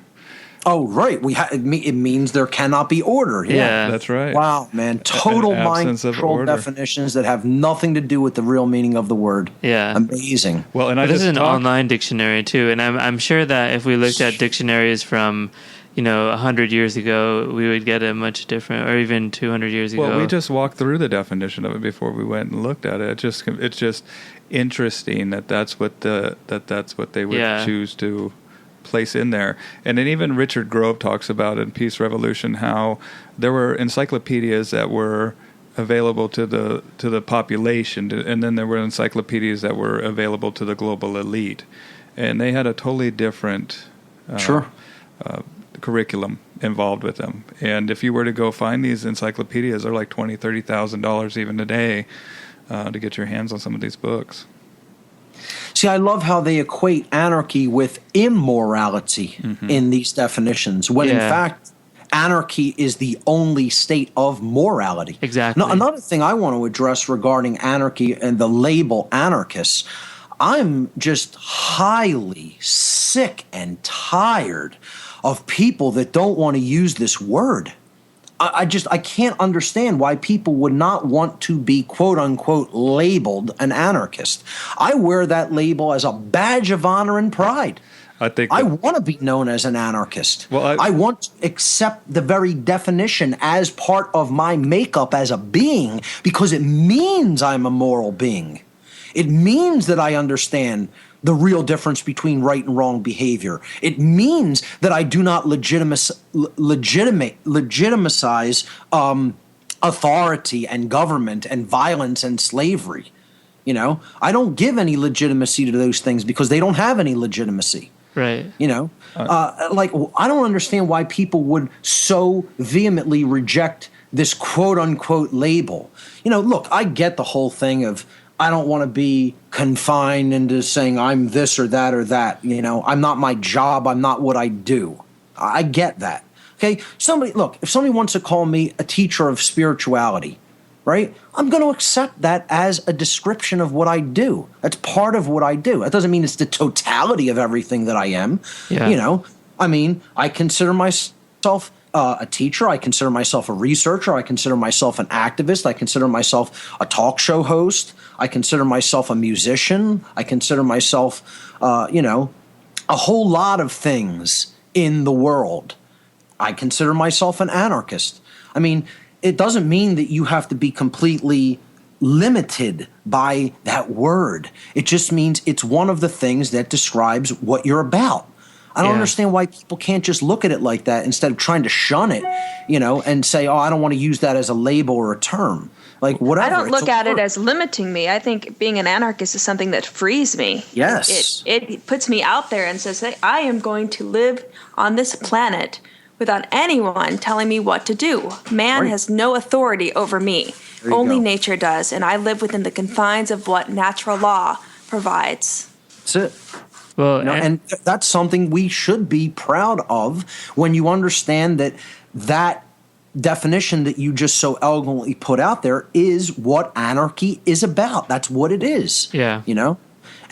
Oh, right. It means there cannot be order. Yeah. That's right. Wow, man. Total An mind absence of control order. definitions that have nothing to do with the real meaning of the word. Yeah. Amazing. Well, and I But this just is an talked- online dictionary too, and I'm sure that if we looked at dictionaries from 100 years ago, we would get a much different, or even 200 years ago. Well, we just walked through the definition of it before we went and looked at it. It's just interesting that's what they would choose to place in there. And then even Richard Grove talks about in Peace Revolution how there were encyclopedias that were available to the population, and then there were encyclopedias that were available to the global elite, and they had a totally different curriculum involved with them. And if you were to go find these encyclopedias, they're like $20,000-$30,000 even today to get your hands on some of these books. See, I love how they equate anarchy with immorality in these definitions, when in fact, anarchy is the only state of morality. Exactly. Now, another thing I want to address regarding anarchy and the label anarchists, I'm just highly sick and tired of people that don't want to use this word. I can't understand why people would not want to be quote unquote labeled an anarchist. I wear that label as a badge of honor and pride. I want to be known as an anarchist. Well, I want to accept the very definition as part of my makeup as a being because it means I'm a moral being. It means that I understand the real difference between right and wrong behavior. It means that I do not legitimize authority and government and violence and slavery. You know, I don't give any legitimacy to those things because they don't have any legitimacy. Right. You know, like I don't understand why people would so vehemently reject this quote unquote label. You know, look, I get the whole thing of I don't want to be confined into saying I'm this or that or that. You know, I'm not my job. I'm not what I do. I get that. Okay. If somebody wants to call me a teacher of spirituality, right? I'm going to accept that as a description of what I do. That's part of what I do. That doesn't mean it's the totality of everything that I am. Yeah. You know, I mean, I consider myself a teacher. I consider myself a researcher. I consider myself an activist. I consider myself a talk show host. I consider myself a musician. I consider myself, you know, a whole lot of things in the world. I consider myself an anarchist. I mean, it doesn't mean that you have to be completely limited by that word. It just means it's one of the things that describes what you're about. I don't understand why people can't just look at it like that instead of trying to shun it, you know, and say, oh, I don't want to use that as a label or a term. Like, whatever. I don't look at it as limiting me. I think being an anarchist is something that frees me. Yes. It puts me out there and says, hey, I am going to live on this planet without anyone telling me what to do. Man has no authority over me. Only nature does, and I live within the confines of what natural law provides. That's it. Well, You know, and that's something we should be proud of when you understand that that definition that you just so elegantly put out there is what anarchy is about. That's what it is. Yeah. You know?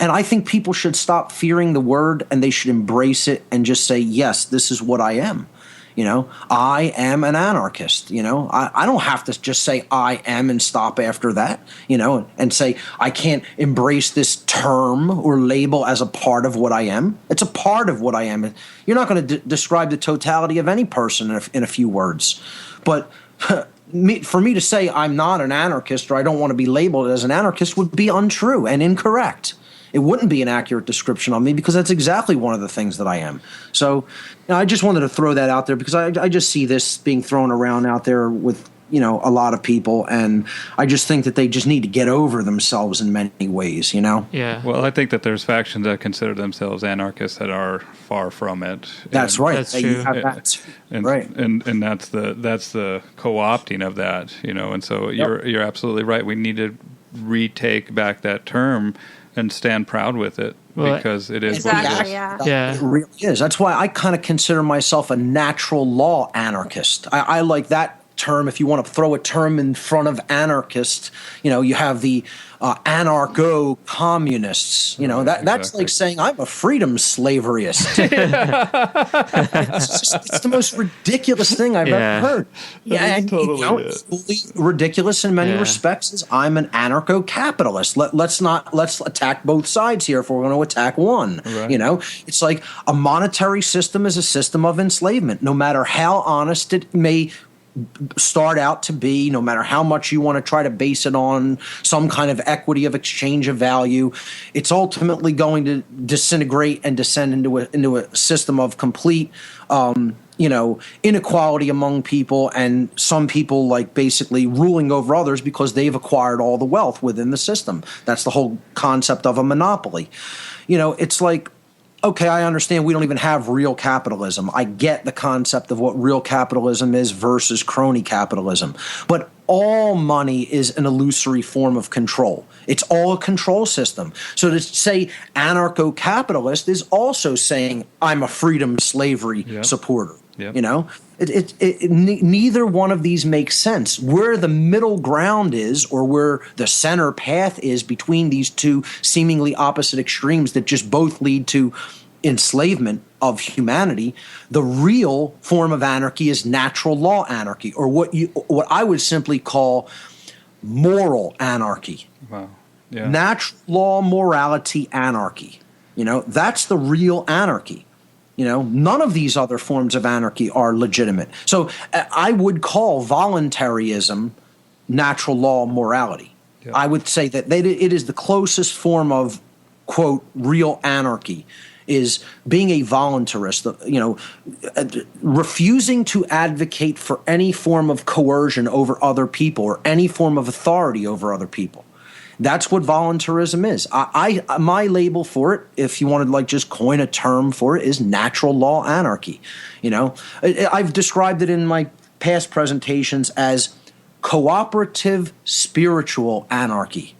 And I think people should stop fearing the word and they should embrace it and just say, yes, this is what I am. You know, I am an anarchist. You know, I don't have to just say I am and stop after that, you know, and say I can't embrace this term or label as a part of what I am. It's a part of what I am. You're not going to describe the totality of any person in a few words. But for me to say I'm not an anarchist or I don't want to be labeled as an anarchist would be untrue and incorrect. It wouldn't be an accurate description on me because that's exactly one of the things that I am. So, you know, I just wanted to throw that out there because I just see this being thrown around out there with, you know, a lot of people. And I just think that they just need to get over themselves in many ways, you know? yeah. Well, I think that there's factions that consider themselves anarchists that are far from it. That's right. That's You true. have that. And, Right. and that's the co-opting of that, you know. And so you're absolutely right. We need to retake back that term and stand proud with it because it is what it Exactly, is. yeah. Yeah. It really is. That's why I kind of consider myself a natural law anarchist. I like that term. If you want to throw a term in front of anarchist, you know, you have the anarcho-communists. You know, that's exactly. like saying I'm a freedom slaveryist. it's the most ridiculous thing I've ever heard. Yeah, and totally you know, it. it's fully ridiculous in many Yeah. respects. Is I'm an anarcho-capitalist. Let's attack both sides here if we're going to attack one. Right. You know, it's like a monetary system is a system of enslavement, no matter how honest it may start out to be, no matter how much you want to try to base it on some kind of equity of exchange of value, it's ultimately going to disintegrate and descend into a system of complete you know, inequality among people, and some people like basically ruling over others because they've acquired all the wealth within the system. That's the whole concept of a monopoly. You know, it's like, okay, I understand we don't even have real capitalism. I get the concept of what real capitalism is versus crony capitalism. But all money is an illusory form of control. It's all a control system. So to say anarcho-capitalist is also saying I'm a freedom slavery supporter. Yep. You know, neither one of these makes sense. Where the middle ground is, or where the center path is between these two seemingly opposite extremes that just both lead to enslavement of humanity, the real form of anarchy is natural law anarchy, or what I would simply call moral anarchy. Wow. Yeah. Natural law, morality, anarchy. You know, that's the real anarchy. You know, none of these other forms of anarchy are legitimate. So I would call voluntarism natural law morality. Yeah. I would say that it is the closest form of quote, real anarchy is being a voluntarist, refusing to advocate for any form of coercion over other people or any form of authority over other people. That's what voluntarism is. My label for it, if you want to just coin a term for it, is natural law anarchy. I've described it in my past presentations as cooperative spiritual anarchy,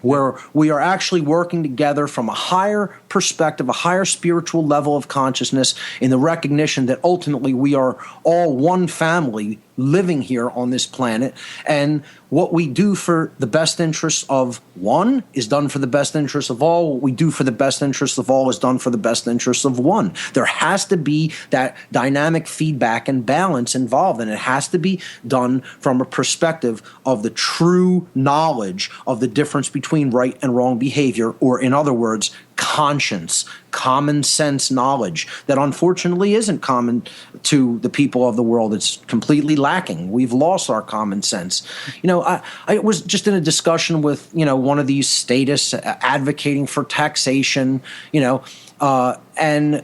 where we are actually working together from a higher perspective, a higher spiritual level of consciousness, in the recognition that ultimately we are all one family living here on this planet, and what we do for the best interests of one is done for the best interests of all. What we do for the best interests of all is done for the best interests of one. There has to be that dynamic feedback and balance involved, and it has to be done from a perspective of the true knowledge of the difference between right and wrong behavior, or in other words, conscience, common sense knowledge that unfortunately isn't common to the people of the world. It's completely lacking. We've lost our common sense. I was just in a discussion with, one of these statists advocating for taxation, and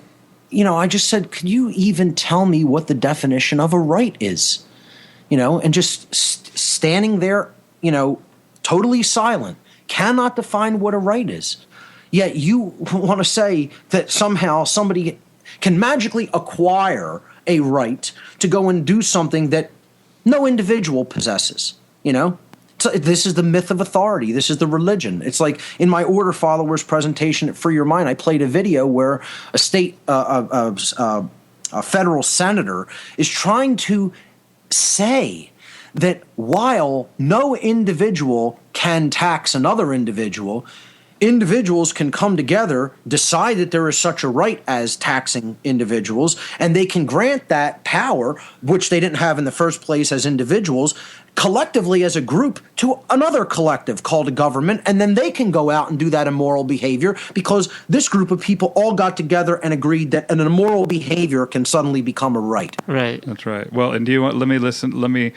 I just said, could you even tell me what the definition of a right is? And just standing there, totally silent, cannot define what a right is. Yet you want to say that somehow somebody can magically acquire a right to go and do something that no individual possesses, So this is the myth of authority. This is the religion. It's like in my Order Followers presentation at Free Your Mind, I played a video where a federal senator is trying to say that while no individual can tax another individual, individuals can come together, decide that there is such a right as taxing individuals, and they can grant that power, which they didn't have in the first place as individuals, collectively as a group to another collective called a government, and then they can go out and do that immoral behavior because this group of people all got together and agreed that an immoral behavior can suddenly become a right. Right. That's right. Well, and let me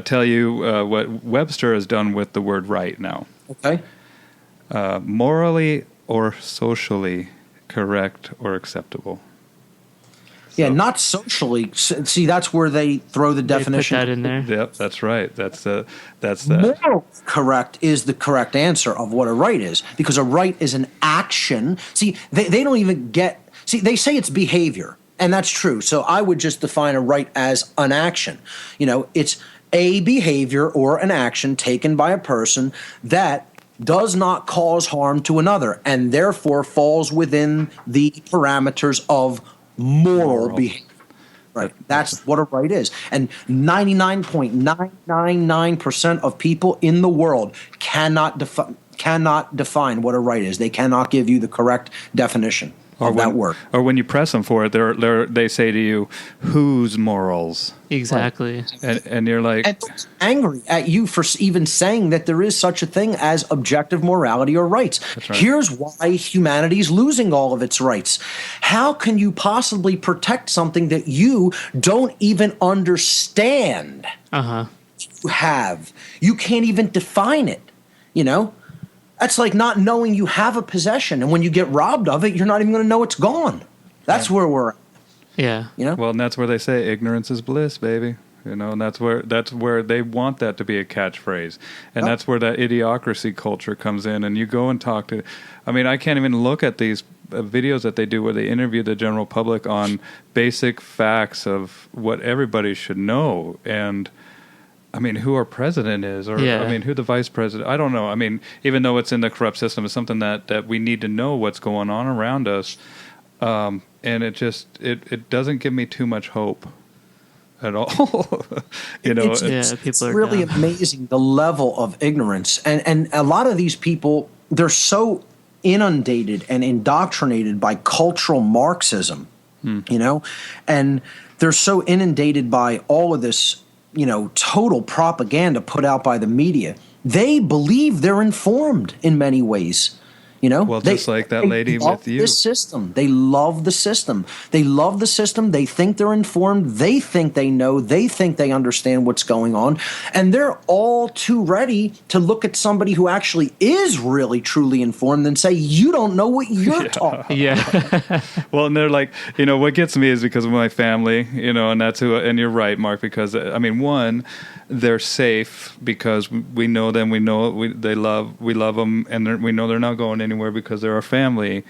tell you what Webster has done with the word right now. Okay. Morally or socially correct or acceptable. Yeah, not socially. See, that's where they throw the definition. They put that in there. Yep, that's right. That's the. Moral correct is the correct answer of what a right is, because a right is an action. See, they don't even get. See, they say it's behavior, and that's true. So I would just define a right as an action. It's a behavior or an action taken by a person that does not cause harm to another, and therefore falls within the parameters of moral behavior. Right. That's what a right is. And 99.999% of people in the world cannot define what a right is. They cannot give you the correct definition of that word. Or when you press them for it, they say to you, "Whose morals?" Exactly. And you're like, and angry at you for even saying that there is such a thing as objective morality or rights. That's right. Here's why humanity is losing all of its rights. How can you possibly protect something that you don't even understand? You have. You can't even define it, That's like not knowing you have a possession, and when you get robbed of it, you're not even going to know it's gone. That's where we're at. Yeah. Well, and that's where they say ignorance is bliss, baby. And that's where they want that to be a catchphrase, and that's where that idiocracy culture comes in. And you go and talk to, I can't even look at these videos that they do where they interview the general public on basic facts of what everybody should know, and who our president is, or who the vice president. I don't know. Even though it's in the corrupt system, it's something that we need to know what's going on around us. And it doesn't give me too much hope at all. It's really amazing the level of ignorance, and a lot of these people, they're so inundated and indoctrinated by cultural Marxism, and they're so inundated by all of this total propaganda put out by the media. They believe they're informed in many ways. You know, well, just like that lady with you. This system. They love the system. They love the system. They think they're informed. They think they know. They think they understand what's going on. And they're all too ready to look at somebody who actually is really, truly informed and say, you don't know what you're talking about. Yeah. Well, and they're like, what gets me is because of my family, and that's who, and you're right, Mark, because, one, they're safe because we know them, we love them, and we know they're not going anywhere because they're our family.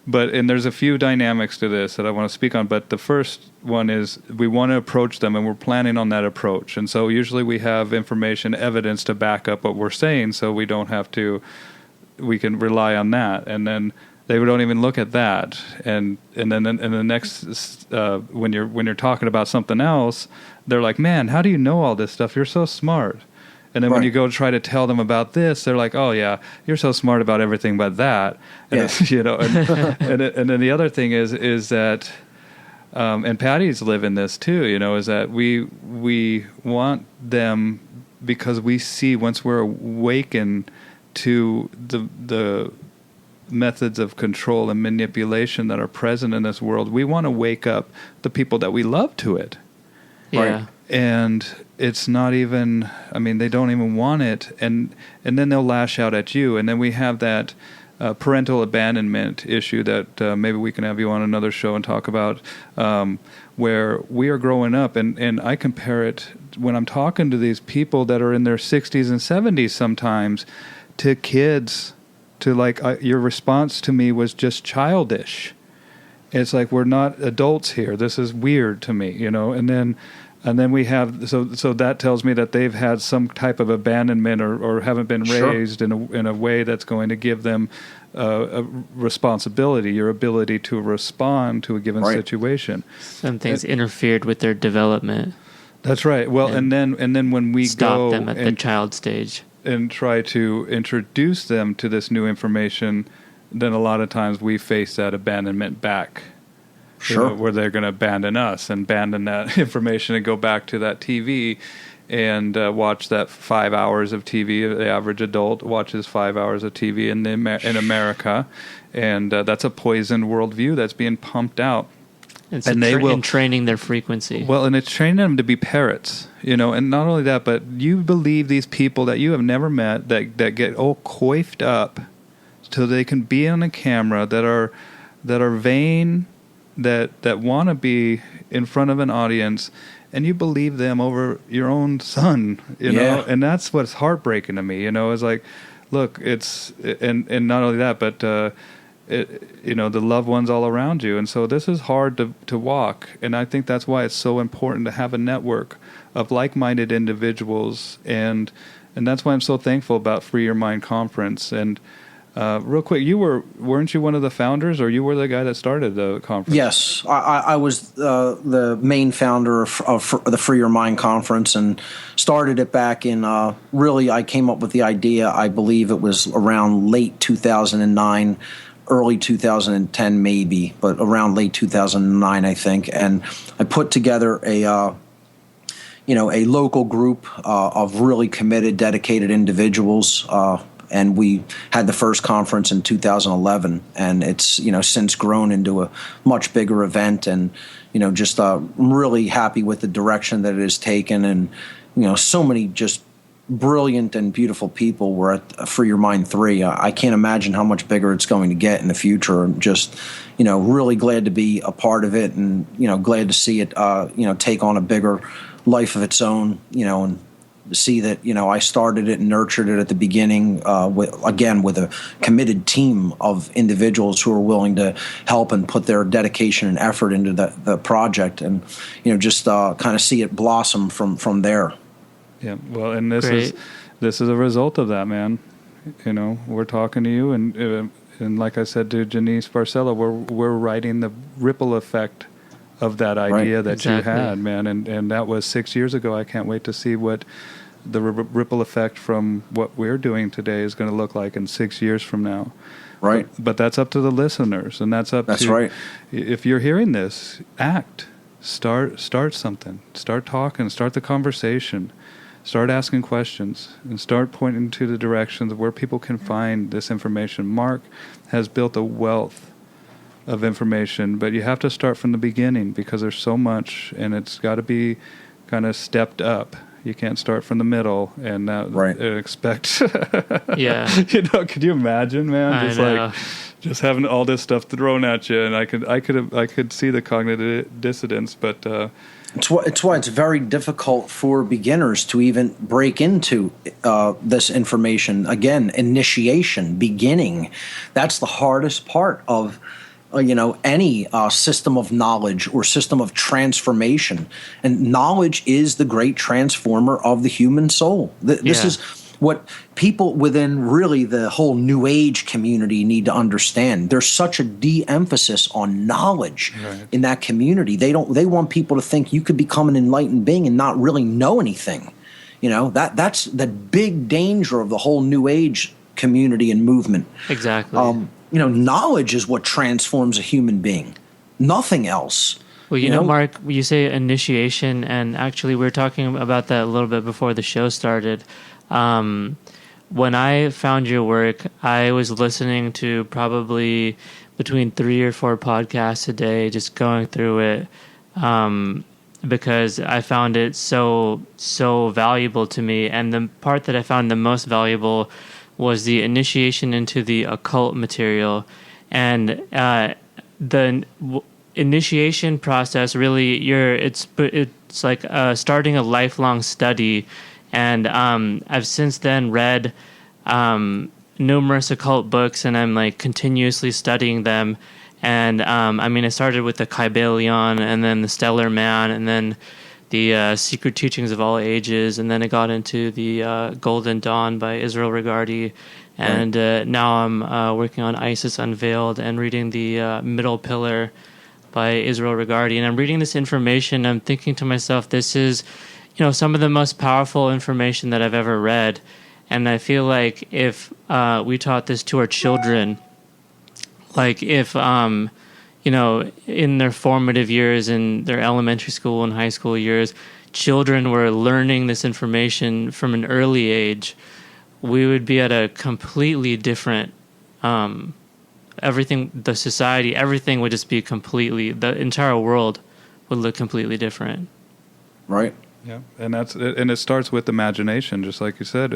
And there's a few dynamics to this that I want to speak on, but the first one is we want to approach them, and we're planning on that approach. And so usually we have information, evidence to back up what we're saying, so we don't have to, we can rely on that. And then they don't even look at that. And then in the next, when you're talking about something else, they're like, man, how do you know all this stuff? You're so smart. And then when you go try to tell them about this, they're like, oh, yeah, you're so smart about everything but that. And, and then the other thing is that, and Patty's living this too, is that we want them, because we see once we're awakened to the methods of control and manipulation that are present in this world, we want to wake up the people that we love to it. Yeah. Right? And it's not even, they don't even want it. And then they'll lash out at you. And then we have that parental abandonment issue that maybe we can have you on another show and talk about, where we are growing up. And I compare it when I'm talking to these people that are in their 60s and 70s sometimes to kids, to like, your response to me was just childish. It's like, we're not adults here. This is weird to me, And then we have, so that tells me that they've had some type of abandonment or haven't been raised in a way that's going to give them a responsibility, your ability to respond to a given situation. Something's interfered with their development. That's right. Well, and then when we stop them at the child stage and try to introduce them to this new information, then a lot of times we face that abandonment back. Sure. Where they're going to abandon us and abandon that information and go back to that TV and watch that 5 hours of TV. The average adult watches 5 hours of TV in America, and that's a poisoned worldview that's being pumped out. It's training their frequency. Well, and it's training them to be parrots, and not only that, but you believe these people that you have never met that get all coiffed up so they can be on a camera, that are vain, that want to be in front of an audience, and you believe them over your own son, know, and that's what's heartbreaking to me. It's like, look, it's and not only that, but the loved ones all around you, and so this is hard to walk, and I think that's why it's so important to have a network of like-minded individuals, and that's why I'm so thankful about Free Your Mind Conference. And real quick, weren't you one of the founders, or you were the guy that started the conference? Yes, I was the main founder of the Free Your Mind Conference, and started it back in, really, I came up with the idea, I believe it was around late 2009, early 2010 maybe, but around late 2009, I think. And I put together a local group of really committed, dedicated individuals, and we had the first conference in 2011, and it's since grown into a much bigger event, and just really happy with the direction that it has taken, and so many just brilliant and beautiful people were at Free Your Mind 3. I can't imagine how much bigger it's going to get in the future. I'm just really glad to be a part of it, and glad to see it take on a bigger life of its own, and see that I started it and nurtured it at the beginning with a committed team of individuals who are willing to help and put their dedication and effort into the project, and just kind of see it blossom from there. Yeah, well, and this is a result of that, man. We're talking to you, and like I said to Janice Barcella, we're writing the ripple effect of that idea that you had, man, and that was 6 years ago. I can't wait to see what the ripple effect from what we're doing today is going to look like in 6 years from now. Right. But that's up to the listeners, and that's right. If you're hearing this, act. Start something. Start talking. Start the conversation. start asking questions and start pointing to the directions of where people can find this information. Mark has built a wealth of information, but you have to start from the beginning because there's so much, and it's got to be kind of stepped up. You can't start from the middle and expect. Yeah. Could you imagine, man? I know. Just having all this stuff thrown at you, and I could see the cognitive dissonance, but. It's why it's very difficult for beginners to even break into this information. Again, initiation, beginning. That's the hardest part of any system of knowledge or system of transformation. And knowledge is the great transformer of the human soul. This is what people within really the whole New Age community need to understand. There's such a de-emphasis on knowledge in that community. They want people to think you could become an enlightened being and not really know anything. That's the big danger of the whole New Age community and movement. Exactly. Knowledge is what transforms a human being. Nothing else. Well, Mark, you say initiation, and actually we were talking about that a little bit before the show started. When I found your work, I was listening to probably between 3 or 4 podcasts a day, just going through it, because I found it so valuable to me. And the part that I found the most valuable was the initiation into the occult material. And the initiation process, really, it's like starting a lifelong study. And I've since then read numerous occult books, and I'm like continuously studying them. And I started with the Kybalion, and then the Stellar Man, and then the Secret Teachings of All Ages, and then I got into the Golden Dawn by Israel Regardie, and now I'm working on Isis Unveiled and reading the Middle Pillar by Israel Regardie. And I'm reading this information, I'm thinking to myself, this is some of the most powerful information that I've ever read. And I feel like if we taught this to our children, like if, in their formative years, in their elementary school and high school years, children were learning this information from an early age, we would be at a completely different, everything, the society, everything would just be the entire world would look completely different. Right. Yeah, and it starts with imagination, just like you said.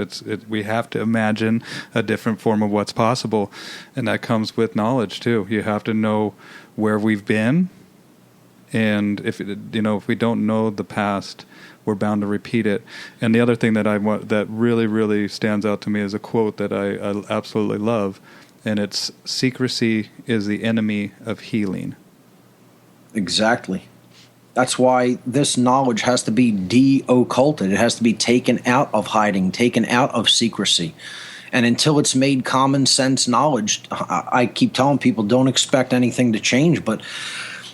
We have to imagine a different form of what's possible, and that comes with knowledge too. You have to know where we've been, and if we don't know the past, we're bound to repeat it. And the other thing that really, really stands out to me is a quote that I absolutely love, and it's secrecy is the enemy of healing. Exactly. That's why this knowledge has to be de-occulted. It has to be taken out of hiding, taken out of secrecy. And until it's made common sense knowledge, I keep telling people don't expect anything to change. But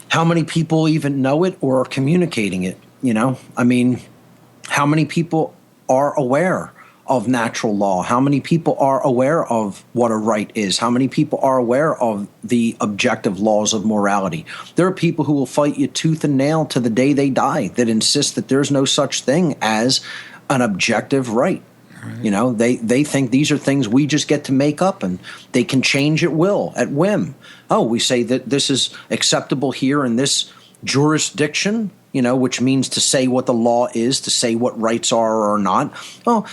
how many people even know it or are communicating it? How many people are aware of natural law? How many people are aware of what a right is? How many people are aware of the objective laws of morality? There are people who will fight you tooth and nail to the day they die that insist that there's no such thing as an objective right. Right. They think these are things we just get to make up, and they can change at will, at whim. Oh, we say that this is acceptable here in this jurisdiction, which means to say what the law is, to say what rights are or are not. Oh,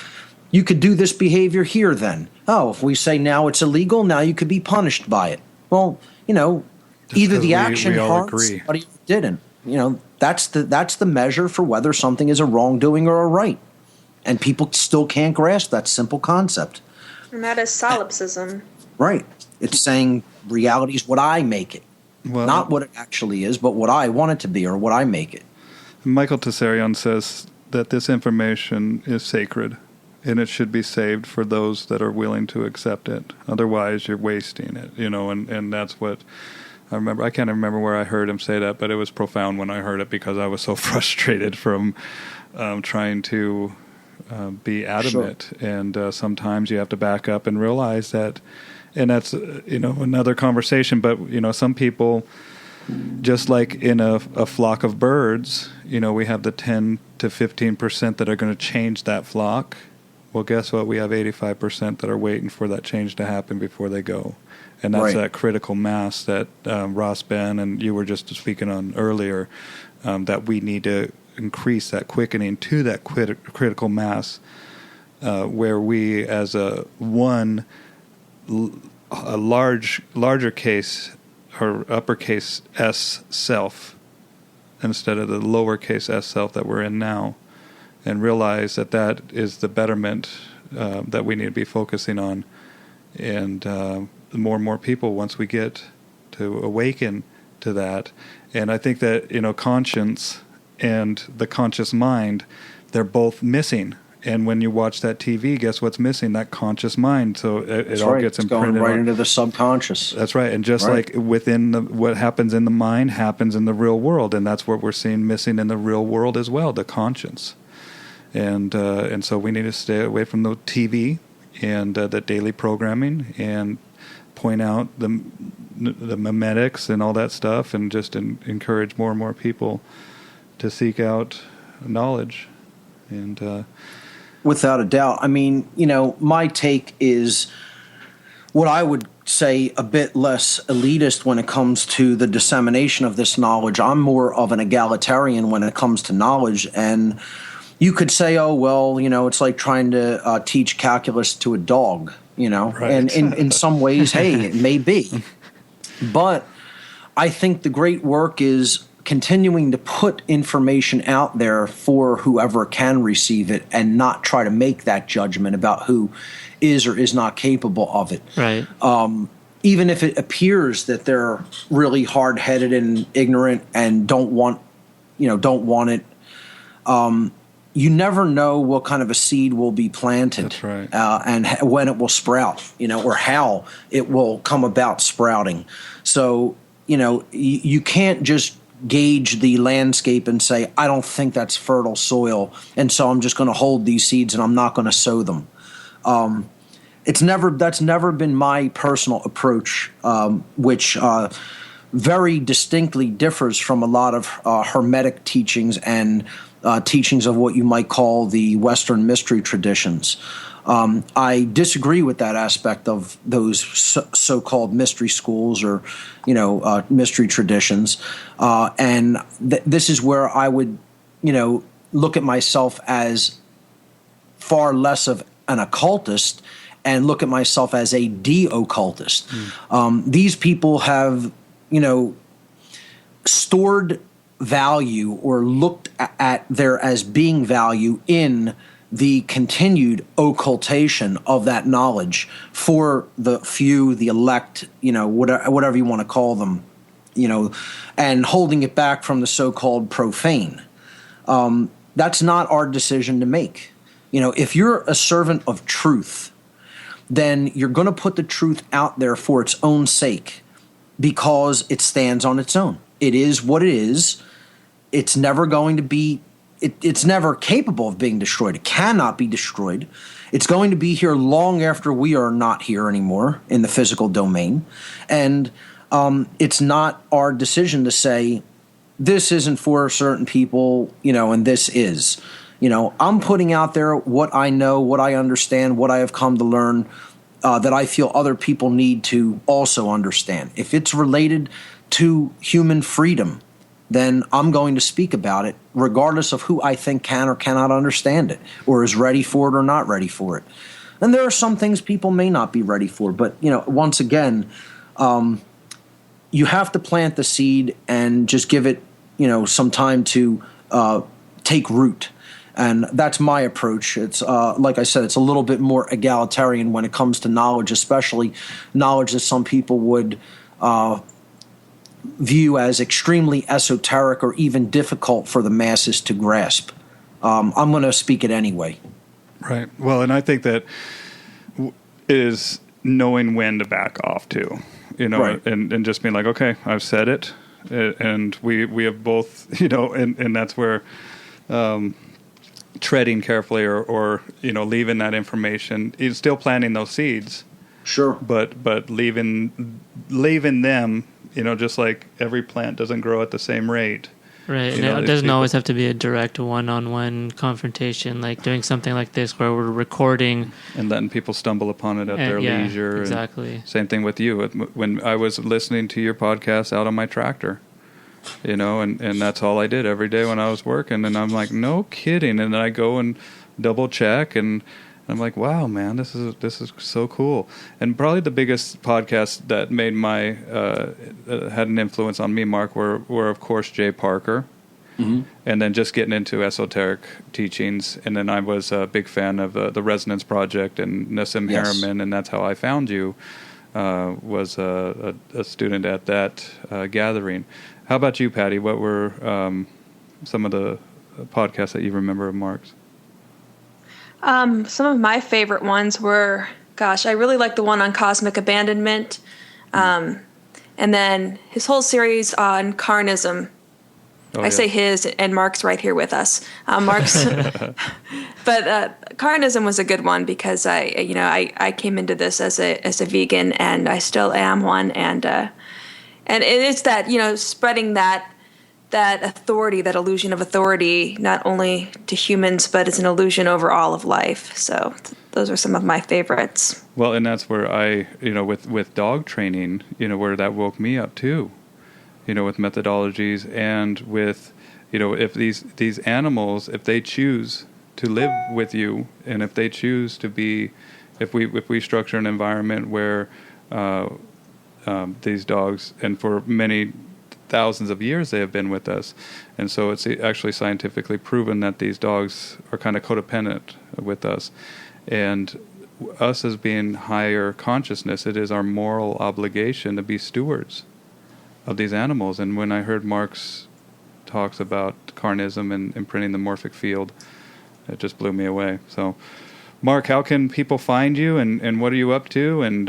you could do this behavior here then. Oh, if we say now it's illegal, now you could be punished by it. Well, either the action harms or you didn't. That's the measure for whether something is a wrongdoing or a right. And people still can't grasp that simple concept. And that is solipsism. Right. It's saying reality is what I make it. Well, not what it actually is, but what I want it to be or what I make it. Michael Tessarion says that this information is sacred, and it should be saved for those that are willing to accept it. Otherwise, you're wasting it, and that's what I remember. I can't remember where I heard him say that, but it was profound when I heard it because I was so frustrated from trying to be adamant. Sure. And sometimes you have to back up and realize that, and that's, another conversation, but, some people just like in a flock of birds, we have the 10 to 15% that are going to change that flock. Well, guess what? We have 85% that are waiting for that change to happen before they go. And that's that critical mass that Ross Ben and you were just speaking on earlier, that we need to increase that quickening to that critical mass, where we, as a larger case or uppercase S self, instead of the lowercase s self that we're in now, and realize that is the betterment that we need to be focusing on. And more and more people, once we get to awaken to that. And I think that, conscience and the conscious mind, they're both missing. And when you watch that TV, guess what's missing? That conscious mind. So it all gets imprinted. It's going right into the subconscious. That's right. And just like within what happens in the mind happens in the real world. And that's what we're seeing missing in the real world as well, the conscience. And so we need to stay away from the TV and the daily programming, and point out the memetics and all that stuff, and just encourage more and more people to seek out knowledge. And without a doubt. I mean, my take is what I would say a bit less elitist when it comes to the dissemination of this knowledge. I'm more of an egalitarian when it comes to knowledge. And you could say, oh, well, it's like trying to teach calculus to a dog, Right. And in some ways, hey, it may be. But I think the great work is continuing to put information out there for whoever can receive it, and not try to make that judgment about who is or is not capable of it. Right. Even if it appears that they're really hard-headed and ignorant and don't want it. You never know what kind of a seed will be planted. That's right. And when it will sprout, or how it will come about sprouting. So, you can't just gauge the landscape and say, I don't think that's fertile soil, and so I'm just going to hold these seeds and I'm not going to sow them. That's never been my personal approach, which very distinctly differs from a lot of Hermetic teachings and teachings of what you might call the Western mystery traditions. I disagree with that aspect of those so-called mystery schools or, mystery traditions. And this is where I would, look at myself as far less of an occultist and look at myself as a de-occultist. These people have, stored value or looked at there as being value in the continued occultation of that knowledge for the few, the elect, whatever you want to call them, and holding it back from the so-called profane. That's not our decision to make. If you're a servant of truth, then you're going to put the truth out there for its own sake, because it stands on its own. It is what it is. It's never going to be, it's never capable of being destroyed. It cannot be destroyed. It's going to be here long after we are not here anymore in the physical domain. And it's not our decision to say, this isn't for certain people, and this is. I'm putting out there what I know, what I understand, what I have come to learn, that I feel other people need to also understand. If it's related to human freedom, then I'm going to speak about it, regardless of who I think can or cannot understand it, or is ready for it or not ready for it. And there are some things people may not be ready for, but once again, you have to plant the seed and just give it, some time to take root. And that's my approach. It's like I said, it's a little bit more egalitarian when it comes to knowledge, especially knowledge that some people would view as extremely esoteric or even difficult for the masses to grasp. I'm going to speak it anyway. Right. Well, and I think that is knowing when to back off too, Right. and just being like, okay, I've said it, and we have both, and that's where treading carefully or leaving that information, still planting those seeds. Sure. But leaving them just like every plant doesn't grow at the same rate. Right, and it doesn't always have to be a direct one-on-one confrontation, like doing something like this where we're recording. And letting people stumble upon it at their leisure. Exactly. And same thing with you. When I was listening to your podcast out on my tractor, and that's all I did every day when I was working. And I'm like, no kidding. And then I go and double check, and I'm like, wow, man, this is so cool. And probably the biggest podcast that made had an influence on me, Mark, were of course Jay Parker, and then just getting into esoteric teachings. And then I was a big fan of the Resonance Project and Nassim Harriman, and that's how I found you. Was a student at that gathering. How about you, Patty? What were some of the podcasts that you remember of Mark's? Some of my favorite ones were, I really like the one on cosmic abandonment, and then his whole series on carnism. Say his, and Mark's right here with us. Mark's, but carnism was a good one because I came into this as a vegan, and I still am one, and it's that spreading that authority, that illusion of authority, not only to humans, but it's an illusion over all of life. So those are some of my favorites. Well, and that's where I, with dog training, where that woke me up too, with methodologies and with, if these animals, if they choose to live with you, and if they choose to be, if we structure an environment where these dogs, and for many thousands of years they have been with us, and so it's actually scientifically proven that these dogs are kind of codependent with us, and us as being higher consciousness, it is our moral obligation to be stewards of these animals. And when I heard Mark's talks about carnism and imprinting the morphic field, it just blew me away. So Mark, how can people find you, and what are you up to? And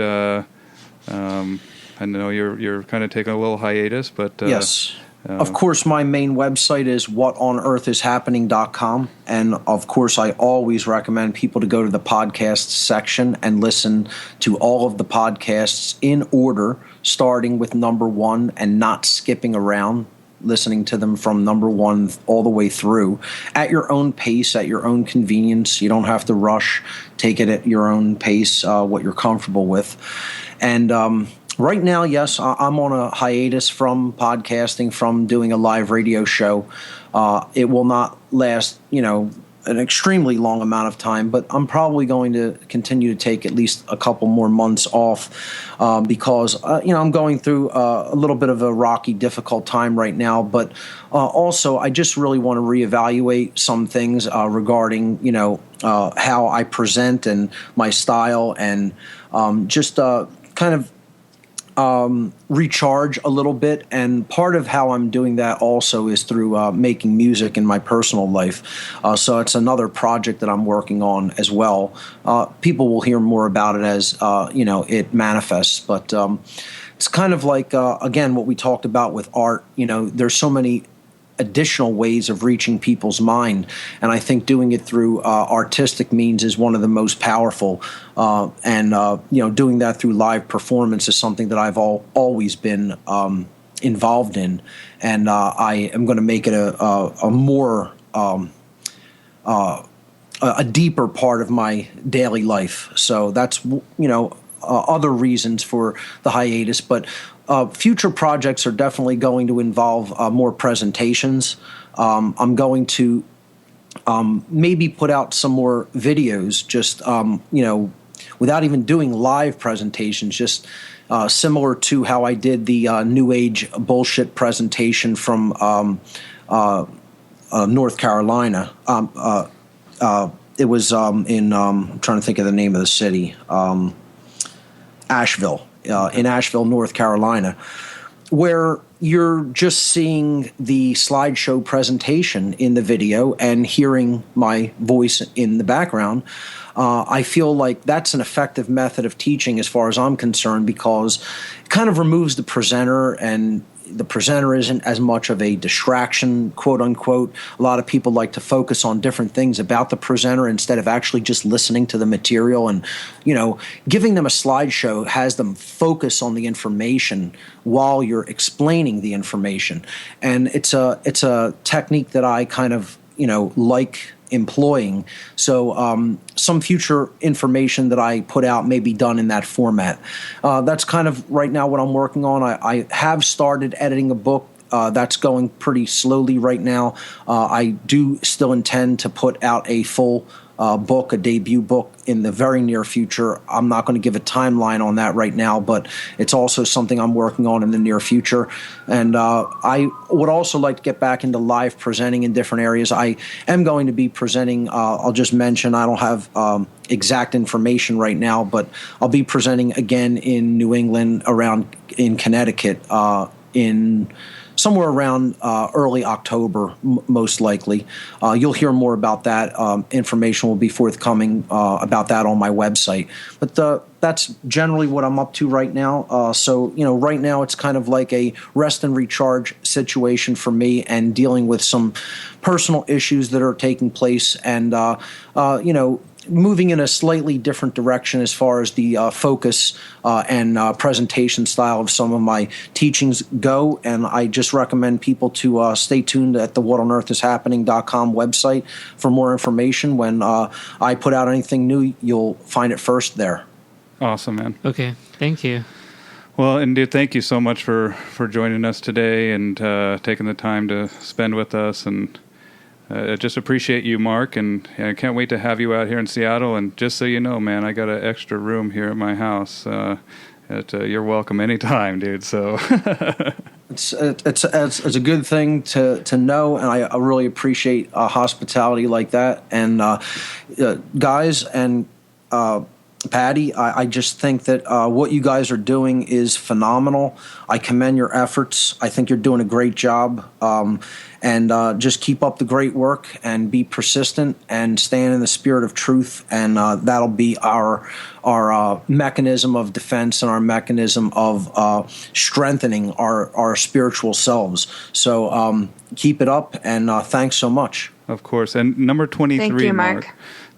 I know you're kind of taking a little hiatus, but yes. Of course, my main website is whatonearthishappening.com, and of course, I always recommend people to go to the podcast section and listen to all of the podcasts in order, starting with number 1 and not skipping around, listening to them from number 1 all the way through at your own pace, at your own convenience. You don't have to rush. Take it at your own pace, what you're comfortable with. And right now, yes, I'm on a hiatus from podcasting, from doing a live radio show. It will not last, an extremely long amount of time, but I'm probably going to continue to take at least a couple more months off because, I'm going through a little bit of a rocky, difficult time right now. But also, I just really want to reevaluate some things regarding, how I present and my style, and just kind of recharge a little bit. And part of how I'm doing that also is through making music in my personal life. So it's another project that I'm working on as well. People will hear more about it as, it manifests. But it's kind of like, again, what we talked about with art. There's so many additional ways of reaching people's mind, and I think doing it through artistic means is one of the most powerful. And doing that through live performance is something that I've always been involved in, and I am going to make it a more a deeper part of my daily life. So that's other reasons for the hiatus, but. Future projects are definitely going to involve more presentations. I'm going to maybe put out some more videos, just without even doing live presentations, just similar to how I did the New Age bullshit presentation from North Carolina. It was in I'm trying to think of the name of the city, Asheville. In Asheville, North Carolina, where you're just seeing the slideshow presentation in the video and hearing my voice in the background. I feel like that's an effective method of teaching as far as I'm concerned, because it kind of removes the presenter and the presenter isn't as much of a distraction, quote unquote. A lot of people like to focus on different things about the presenter instead of actually just listening to the material. And, giving them a slideshow has them focus on the information while you're explaining the information. And it's a technique that I kind of, like employing. So some future information that I put out may be done in that format. That's kind of right now what I'm working on. I have started editing a book. That's going pretty slowly right now. I do still intend to put out a full book, a debut book, in the very near future. I'm not going to give a timeline on that right now, but it's also something I'm working on in the near future. And I would also like to get back into live presenting in different areas. I am going to be presenting, I'll just mention, I don't have exact information right now, but I'll be presenting again in New England, in Connecticut, in somewhere around early October, most likely. You'll hear more about that. Information will be forthcoming about that on my website. But that's generally what I'm up to right now. So, right now it's kind of like a rest and recharge situation for me, and dealing with some personal issues that are taking place, and, moving in a slightly different direction as far as the focus and presentation style of some of my teachings go. And I just recommend people to stay tuned at the whatonearthishappening.com website for more information. When I put out anything new, you'll find it first there. Awesome, man. Okay, thank you. Well, and dude, thank you so much for joining us today and taking the time to spend with us. And I just appreciate you, Mark, and I can't wait to have you out here in Seattle. And just so you know, man, I got an extra room here at my house. You're welcome anytime, dude. So it's a good thing to know, and I really appreciate hospitality like that. And guys and Patty, I just think that what you guys are doing is phenomenal. I commend your efforts. I think you're doing a great job. And just keep up the great work and be persistent and stand in the spirit of truth. And that'll be our mechanism of defense and our mechanism of strengthening our spiritual selves. So keep it up, and thanks so much. Of course. And number 23, Thank you, Mark.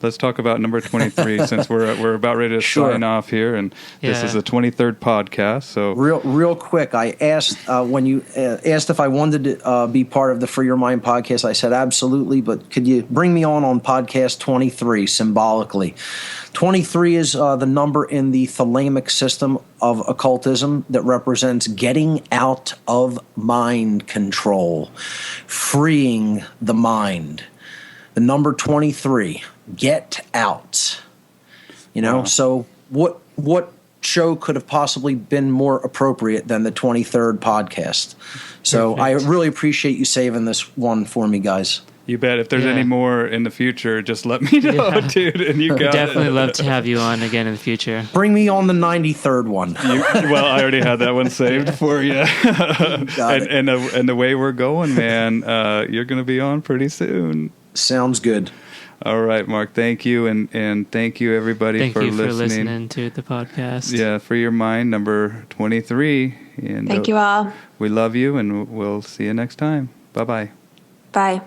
Let's talk about number 23 since we're about ready to sign off here, and this is the 23rd podcast. So real quick, I asked when you asked if I wanted to be part of the Free Your Mind podcast. I said absolutely, but could you bring me on podcast 23 symbolically? 23 is the number in the thalamic system of occultism that represents getting out of mind control, freeing the mind. The number 23. Get out. Wow. So what show could have possibly been more appropriate than the 23rd podcast? So Perfect. I really appreciate you saving this one for me, guys. You bet. If there's any more in the future, just let me know, dude. And you got Definitely love to have you on again in the future. Bring me on the 93rd one. Well, I already had that one saved for you. And the way we're going, man, you're going to be on pretty soon. Sounds good. All right, Mark. Thank you, and thank you everybody for listening. Thank you for listening to the podcast. Yeah, Free Your Mind, number 23. And Thank you all. We love you, and we'll see you next time. Bye-bye. Bye.